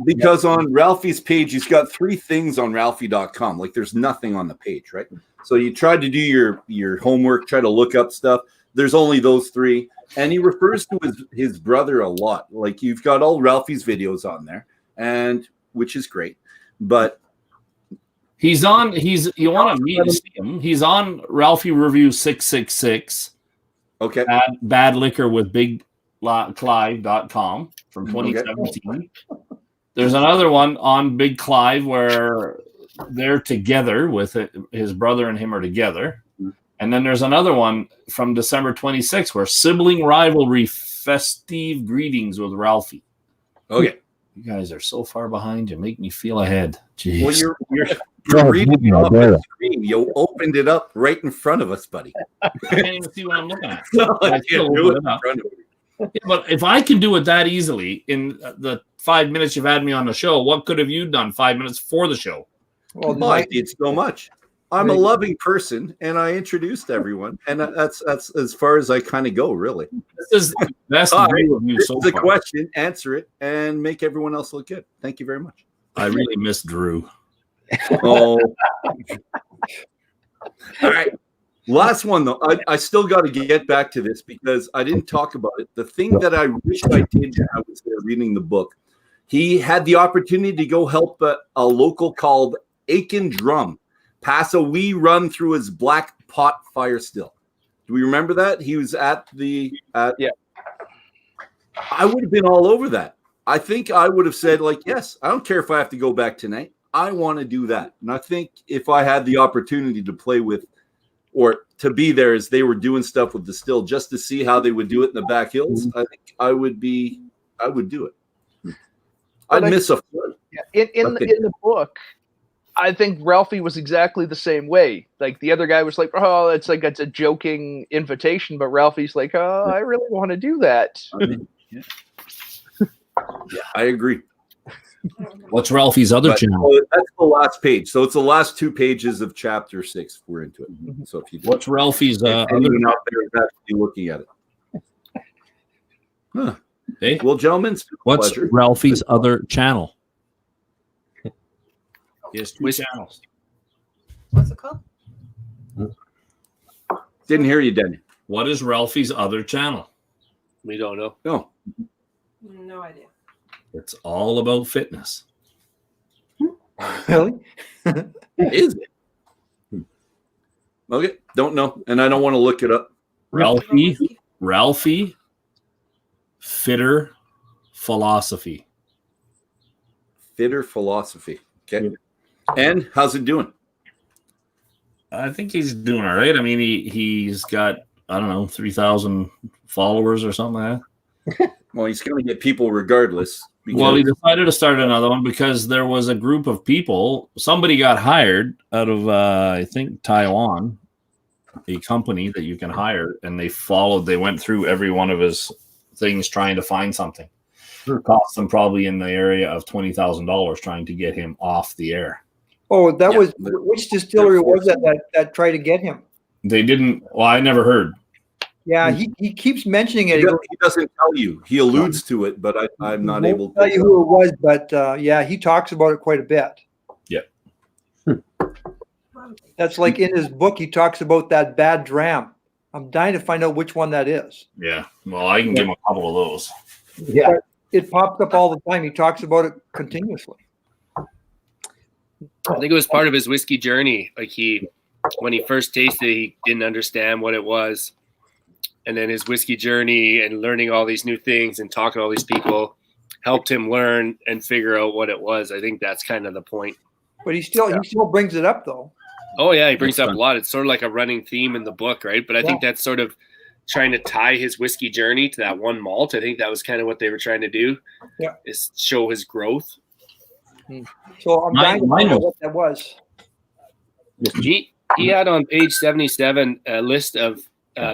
Because on Ralphie's page, he's got 3 things on Ralphie.com. Like there's nothing on the page, right? So you try to do your homework, try to look up stuff. There's only those 3. And he refers to his brother a lot. Like you've got all Ralphie's videos on there, and which is great. But You want to meet him? He's on Ralphie Review 666. okay. Bad Liquor with BigClive.com from 2017. There's another one on Big Clive where they're together with it. His brother and him are together. And then there's another one from December 26 where sibling rivalry festive greetings with Ralphie. Okay. You guys are so far behind. You make me feel ahead. Jeez. Well, you're reading it off the screen. You opened it up right in front of us, buddy. I can't even see what I'm looking at. So I I can't still do it open in it up. front of you. Yeah, but if I can do it that easily in the 5 minutes you've had me on the show, what could have you done 5 minutes for the show? Well, Oh, I did so much. I'm a loving person, and I introduced everyone, and that's as far as I kind of go, really. This is the best view of you This so is a far. question, answer it, and make everyone else look good. Thank you very much. I really miss Drew. Oh, all right. Last one though. I still got to get back to this because I didn't talk about it. The thing that I wish I did when I was there reading the book, he had the opportunity to go help a local called Aiken Drum pass a wee run through his black pot fire still. Do we remember that? He was at the Yeah. I would have been all over that. I think I would have said, like, yes, I don't care if I have to go back tonight. I want to do that. And I think if I had the opportunity to play with or to be there as they were doing stuff with the still just to see how they would do it in the back hills, I think I would do it. I'd miss a foot. Yeah. In the book, I think Ralphie was exactly the same way. Like the other guy was like, "Oh, it's a joking invitation," but Ralphie's like, "Oh, I really want to do that." Yeah, I agree. What's Ralphie's other But, channel? that's the last page. So it's the last 2 pages of chapter 6. We're into it. So if you What's Ralphie's other anyone out there is actually looking at it. Huh. Hey? Well, gentlemen, it's been a What's pleasure. Ralphie's other channel? He has 2 channels. What's it called? Didn't hear you, Denny. What is Ralphie's other channel? We don't know. No. No idea. It's all about fitness. Really? Is it? Okay, don't know, and I don't want to look it up. Ralfy Fitter Philosophy. Fitter Philosophy. Okay. And how's it doing? I think he's doing all right. I mean, he's got, I don't know, 3,000 followers or something like that. Well, he's going to get people regardless. Well, he decided to start another one because there was a group of people. Somebody got hired out of, I think, Taiwan, a company that you can hire, and they went through every one of his things trying to find something. It cost them probably in the area of $20,000 trying to get him off the air. Oh, that was which distillery was that tried to get him? They didn't. Well, I never heard. Yeah, he keeps mentioning it. He doesn't tell you. He alludes to it, but I'm not able to tell you who it was. But yeah, he talks about it quite a bit. Yeah. That's like in his book. He talks about that bad dram. I'm dying to find out which one that is. Yeah. Well, I can give him a couple of those. Yeah. But it pops up all the time. He talks about it continuously. I think it was part of his whiskey journey. Like when he first tasted it, he didn't understand what it was. And then his whiskey journey and learning all these new things and talking to all these people helped him learn and figure out what it was. I think that's kind of the point. But he still brings it up though. Oh yeah, he brings up a lot. It's sort of like a running theme in the book, right? But I think that's sort of trying to tie his whiskey journey to that one malt. I think that was kind of what they were trying to do. Yeah. Is show his growth. So I'm dying to find out what that was. He had on page 77 a list of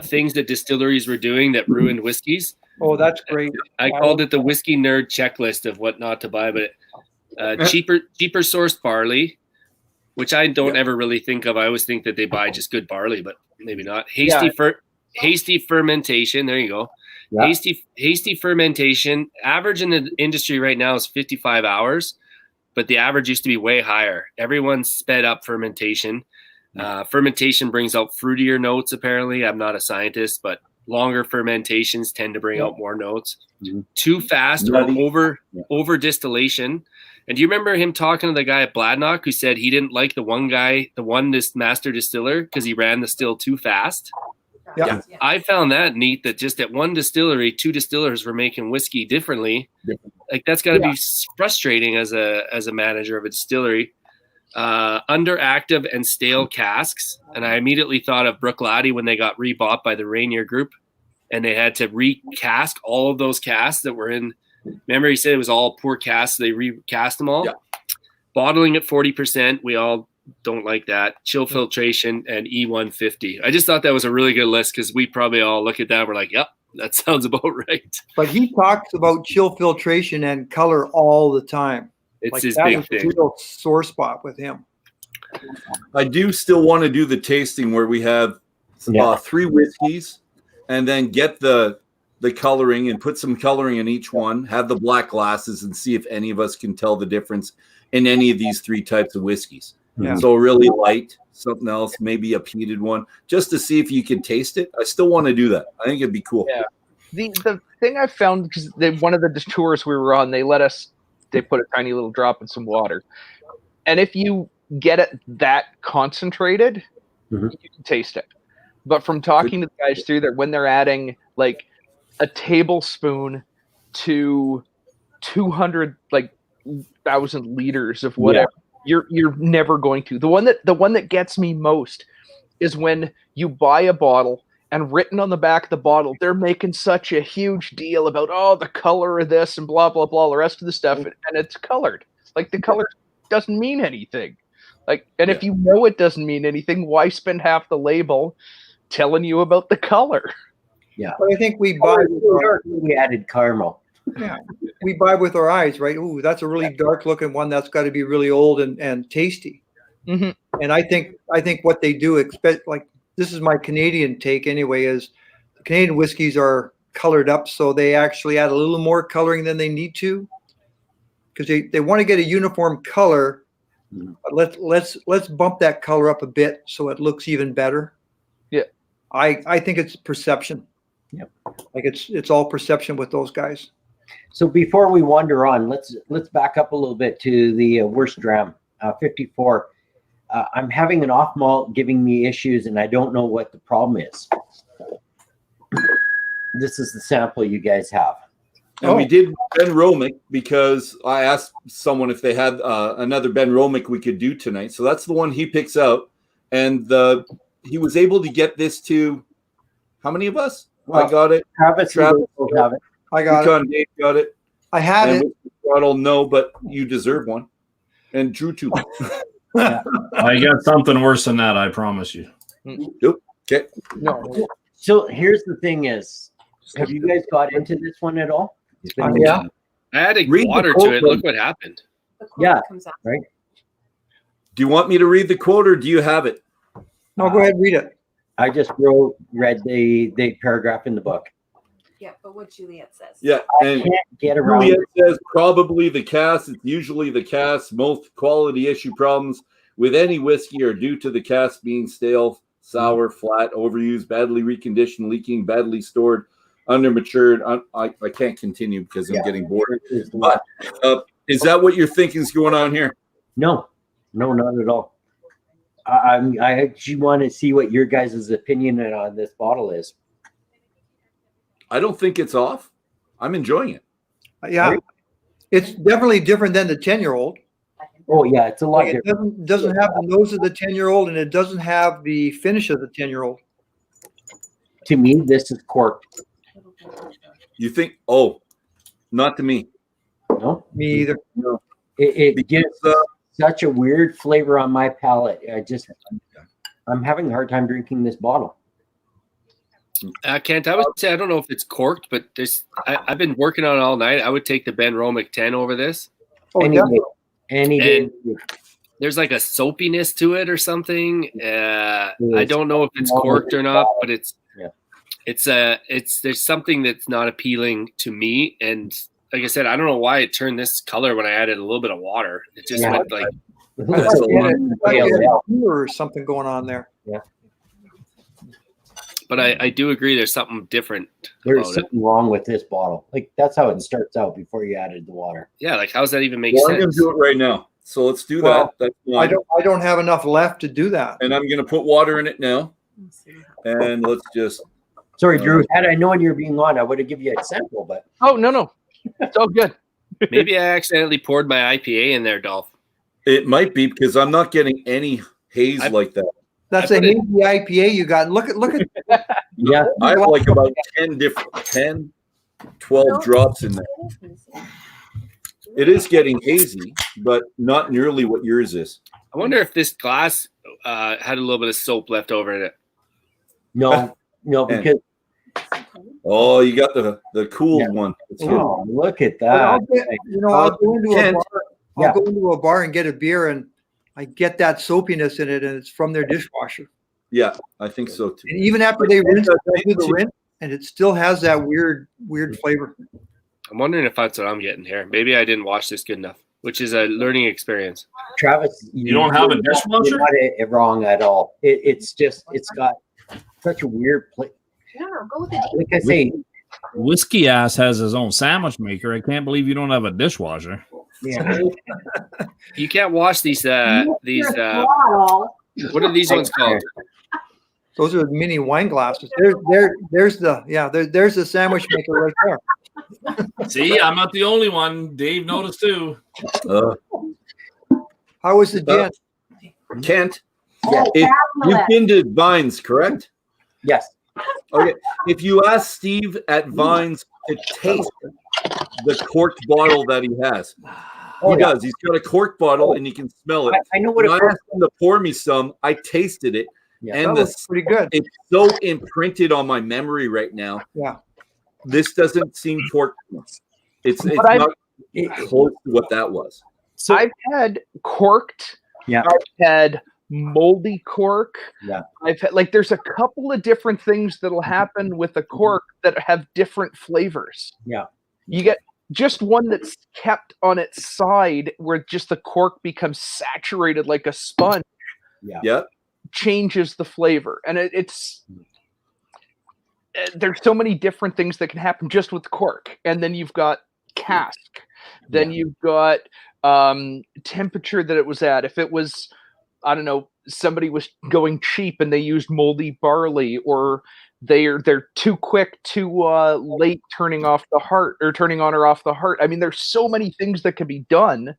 things that distilleries were doing that ruined whiskeys. Oh, that's great. I called it the whiskey nerd checklist of what not to buy, but cheaper sourced barley, which I don't ever really think of. I always think that they buy just good barley, but maybe not. Hasty fermentation. There you go. Yeah. Hasty fermentation. Average in the industry right now is 55 hours, but the average used to be way higher. Everyone's sped up fermentation. Fermentation brings out fruitier notes, apparently. I'm not a scientist, but longer fermentations tend to bring out more notes. Too fast or over distillation. And do you remember him talking to the guy at Bladnock who said he didn't like this master distiller because he ran the still too fast? Yeah. I found that neat that just at one distillery, two distillers were making whiskey differently. Like that's got to be frustrating as a manager of a distillery. Underactive and stale casks. And I immediately thought of Bruichladdich when they got rebought by the Rainier Group and they had to recask all of those casks that were in. Remember, he said it was all poor casks. So they recast them all. Yeah. Bottling at 40%. We all don't like that. Chill filtration and E150. I just thought that was a really good list because we probably all look at that. And we're like, yep, that sounds about right. But he talks about chill filtration and color all the time. It's like his that big thing. A real sore spot with him. I do still want to do the tasting where we have 3 whiskeys and then get the coloring and put some coloring in each one, have the black glasses and see if any of us can tell the difference in any of these 3 types of whiskeys. Yeah. So really light, something else, maybe a peated one, just to see if you can taste it. I still want to do that. I think it'd be cool. Yeah. The thing I found, because one of the tours we were on, they put a tiny little drop in some water. And if you get it that concentrated, you can taste it. But from talking to the guys through there, when they're adding like a tablespoon to 200,000 liters of whatever, you're never going to. The one that gets me most is when you buy a bottle and written on the back of the bottle, they're making such a huge deal about the color of this and blah blah blah, the rest of the stuff, and it's colored. Like the color doesn't mean anything. Like, and if you know it doesn't mean anything, why spend half the label telling you about the color? Yeah, but I think we buy. We added caramel. Yeah, we buy with our eyes, right? Ooh, that's a really dark looking one. That's got to be really old and tasty. And I think what they do, expect like. This is my Canadian take anyway, is the Canadian whiskeys are colored up, so they actually add a little more coloring than they need to because they want to get a uniform color. But let's bump that color up a bit so it looks even better. Yeah. I think it's perception. Yep. Like it's all perception with those guys. So before we wander on, let's back up a little bit to the worst dram 54. I'm having an off malt giving me issues, and I don't know what the problem is. This is the sample you guys have. And we did Ben Romick because I asked someone if they had another Ben Romick we could do tonight. So that's the one he picks out. And he was able to get this to how many of us? Well, I got it. Travis have it. I got it. Dave got it. I had and it. Throttle, no, but you deserve one. And Drew too. I got something worse than that, I promise you. Nope. Okay. No. So here's the thing is, have you guys got into this one at all? Yeah. I added Read the water quote, to it. Look what happened. The quote Yeah, comes out. right. Do you want me to read the quote or do you have it? No, go ahead, read it. I just read the paragraph in the book. Yeah, but what Juliet says. Yeah. I And can't get around Juliet it. says probably the cask. It's usually the cask. Most quality issue problems with any whiskey are due to the cask being stale, sour, flat, overused, badly reconditioned, leaking, badly stored, under-matured. I can't continue because I'm getting bored. But is that what you're thinking is going on here? No, not at all. I actually want to see what your guys' opinion on this bottle is. I don't think it's off. I'm enjoying it. Yeah. It's definitely different than the 10-year-old. Oh yeah, it's a lot It different. doesn't have the nose of the 10-year-old, and it doesn't have the finish of the 10-year-old. To me, this is corked. You think? Oh, not to me. No, Me either. No. it gives such a weird flavor on my palate. I'm having a hard time drinking this bottle. Kent, I would say I don't know if it's corked, but I've been working on it all night. I would take the Ben Romick 10 over this. Oh, Any day. There's like a soapiness to it or something. I don't know if it's corked or not, but there's something that's not appealing to me. And like I said, I don't know why it turned this color when I added a little bit of water. It just went like or something going on there. Yeah. But I do agree there's something different. There's something wrong with this bottle. Like that's how it starts out before you added the water. Yeah, like how does that even make Well, I'm going sense? to do it right now. So let's do Well, that. That's one. I don't have enough left to do that. And I'm going to put water in it now. And let's just. Sorry, Drew. Had I known you were being on, I would have given you a sample. But Oh no, it's all good. Maybe I accidentally poured my IPA in there, Dolph. It might be because I'm not getting any haze like that. That's a hazy IPA you got. Look at yeah, I have like about 10, 12 drops in there. It is getting hazy, but not nearly what yours is. I wonder if this glass had a little bit of soap left over in it. no, because Oh, you got the cooled one. That's good. oh, look at that. I'll go into a Kent. bar. I'll go into a bar and get a beer, and I get that soapiness in it, and it's from their dishwasher. Yeah, I think so too. And even after they rinse it, they do the rinse, and it still has that weird flavor. I'm wondering if that's what I'm getting here. Maybe I didn't wash this good enough, which is a learning experience. Travis, You don't have a dishwasher? You're not wrong at all. It's got such a weird place. Yeah, go with it. Like I say, Whiskey Ass has his own sandwich maker. I can't believe you don't have a dishwasher. yeah, You can't wash these what are these ones called? Those are mini wine glasses. There's the sandwich maker right there. See, I'm not the only one. Dave noticed too. How was the gin? Kent, you've been to Vines, correct? yes. Okay. If you ask Steve at Vines to taste the corked bottle that he has, he does. He's got a corked bottle and you can smell it. I know what When I asked him to pour me some, I tasted it. Yeah, and that was pretty good. It's so imprinted on my memory right now. Yeah. This doesn't seem corked. It's But not close to what that was. So I've had corked. Yeah. I've had moldy cork. Yeah. I've had there's a couple of different things that'll happen with a cork that have different flavors. Yeah. You get just one that's kept on its side where just the cork becomes saturated like a sponge. Yeah. Yep. Changes the flavor, and it's there's so many different things that can happen just with cork. And then you've got cask, then you've got temperature that it was at. If it was, I don't know, somebody was going cheap and they used moldy barley, or they're too quick, too late turning off the heart or turning on or off the heart. I mean, there's so many things that can be done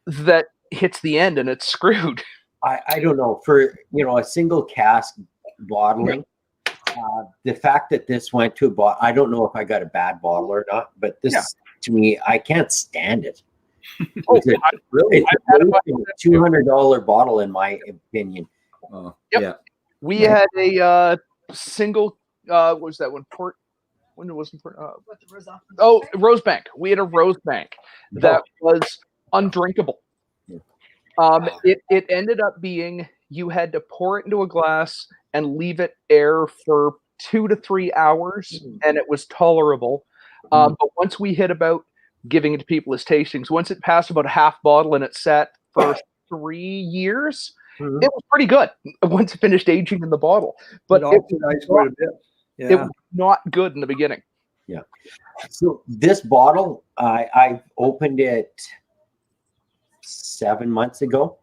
that hits the end and it's screwed. I don't know, for a single cask bottling. The fact that this went to a bottle, I don't know if I got a bad bottle or not, but this to me, I can't stand it. It's a $200 bottle in my opinion. We had a single. What was that one? Port. When it wasn't port. Rosebank. We had a Rosebank that was undrinkable. It ended up being you had to pour it into a glass and leave it air for 2 to 3 hours, and it was tolerable. But once we hit about giving it to people as tastings, once it passed about a half bottle and it sat for 3 years, it was pretty good once it finished aging in the bottle. But it was not good in the beginning. Yeah. So this bottle, I opened it 7 months ago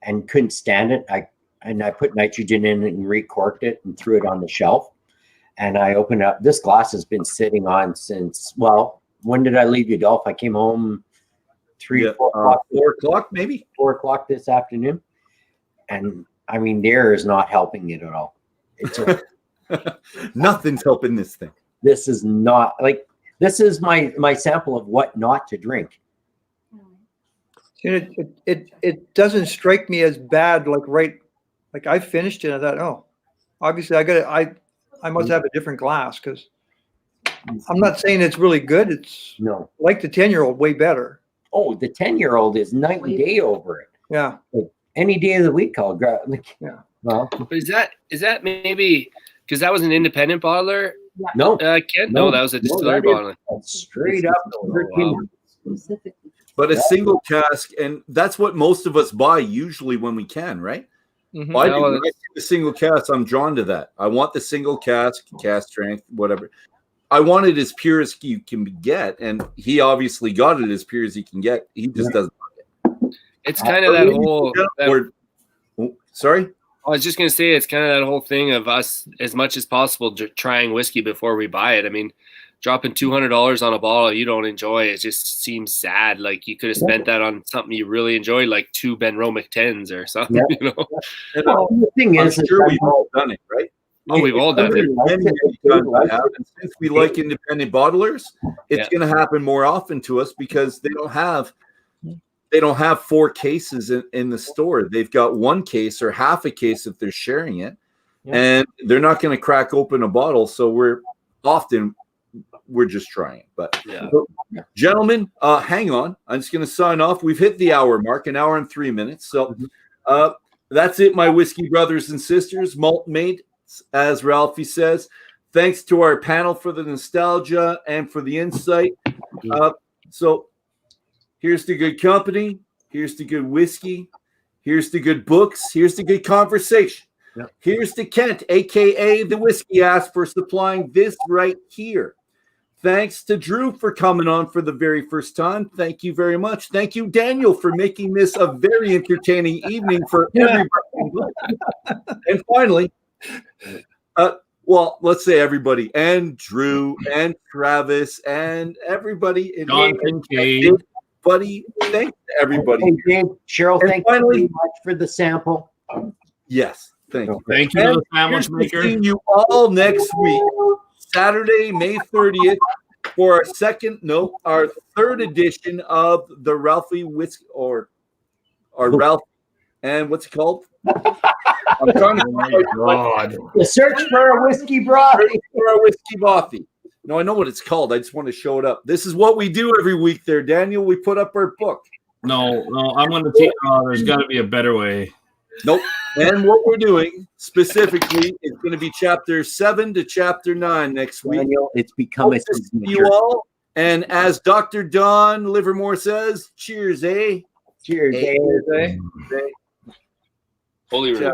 and couldn't stand it. I put nitrogen in it and recorked it and threw it on the shelf. And I opened up. This glass has been sitting on since, well, when did I leave you, Dolph? I came home 4 o'clock, maybe 4 o'clock this afternoon. And I mean, the air is not helping it at all. It's nothing's helping this thing. This is not this is my sample of what not to drink. It doesn't strike me as bad. Like I finished it. I thought, oh, obviously I must have a different glass, because I'm not saying it's really good. It's like the 10-year-old, way better. Oh, the 10-year-old is night and day over it. Yeah. Any day of the week, I'll grab. Well, but is that maybe because that was an independent bottler? No, Kent. No, that was a distillery bottler. Straight up. But a single cask, and that's what most of us buy usually when we can, right? Mm-hmm. When I see the single cask, I'm drawn to that. I want the single cask strength, whatever. I want it as pure as you can get, and he obviously got it as pure as he can get. He just doesn't like it. It's kind of that whole. Sorry? I was just going to say, it's kind of that whole thing of us, as much as possible, trying whiskey before we buy it. I mean, dropping $200 on a bottle you don't enjoy, it just seems sad. Like you could have spent that on something you really enjoy, like 2 Benromic 10s or something. Yeah. You know? The thing is, sure we've all done it, right? Oh, we've all done it. And since we like independent bottlers, it's going to happen more often to us because they don't have 4 cases in the store. They've got 1 case or half a case if they're sharing it, and they're not going to crack open a bottle. So we're just trying. But gentlemen, hang on. I'm just going to sign off. We've hit the hour mark, 1 hour and 3 minutes. So that's it, my whiskey brothers and sisters. Malt made, as Ralfy says. Thanks to our panel for the nostalgia and for the insight. So here's the good company. Here's the good whiskey. Here's the good books. Here's the good conversation. Here's to Kent, a.k.a. the Whiskey Ass, for supplying this right here. Thanks to Drew for coming on for the very first time. Thank you very much. Thank you, Daniel, for making this a very entertaining evening for everybody. And finally, well, let's say everybody, and Drew, and Travis, and everybody. John Kincaid. Buddy, thanks to everybody. Hey, Cheryl, thank you very much for the sample. Yes, thank you. Thank you, the sandwich maker. Seeing you all next week, Saturday, May 30th, for our third edition of the Ralfy Whiskey, or Ralph, and what's it called? I'm trying to The search for a whiskey bothy. Whisky-bothy. No, I know what it's called. I just want to show it up. This is what we do every week there, Daniel. We put up our book. No, I'm going to take. There's got to be a better way. Nope. And what we're doing specifically is going to be chapter 7 to chapter 9 next week. Daniel, it's become a signature. You all. And as Dr. Don Livermore says, cheers, eh? Cheers, eh? Holy Ciao, guys.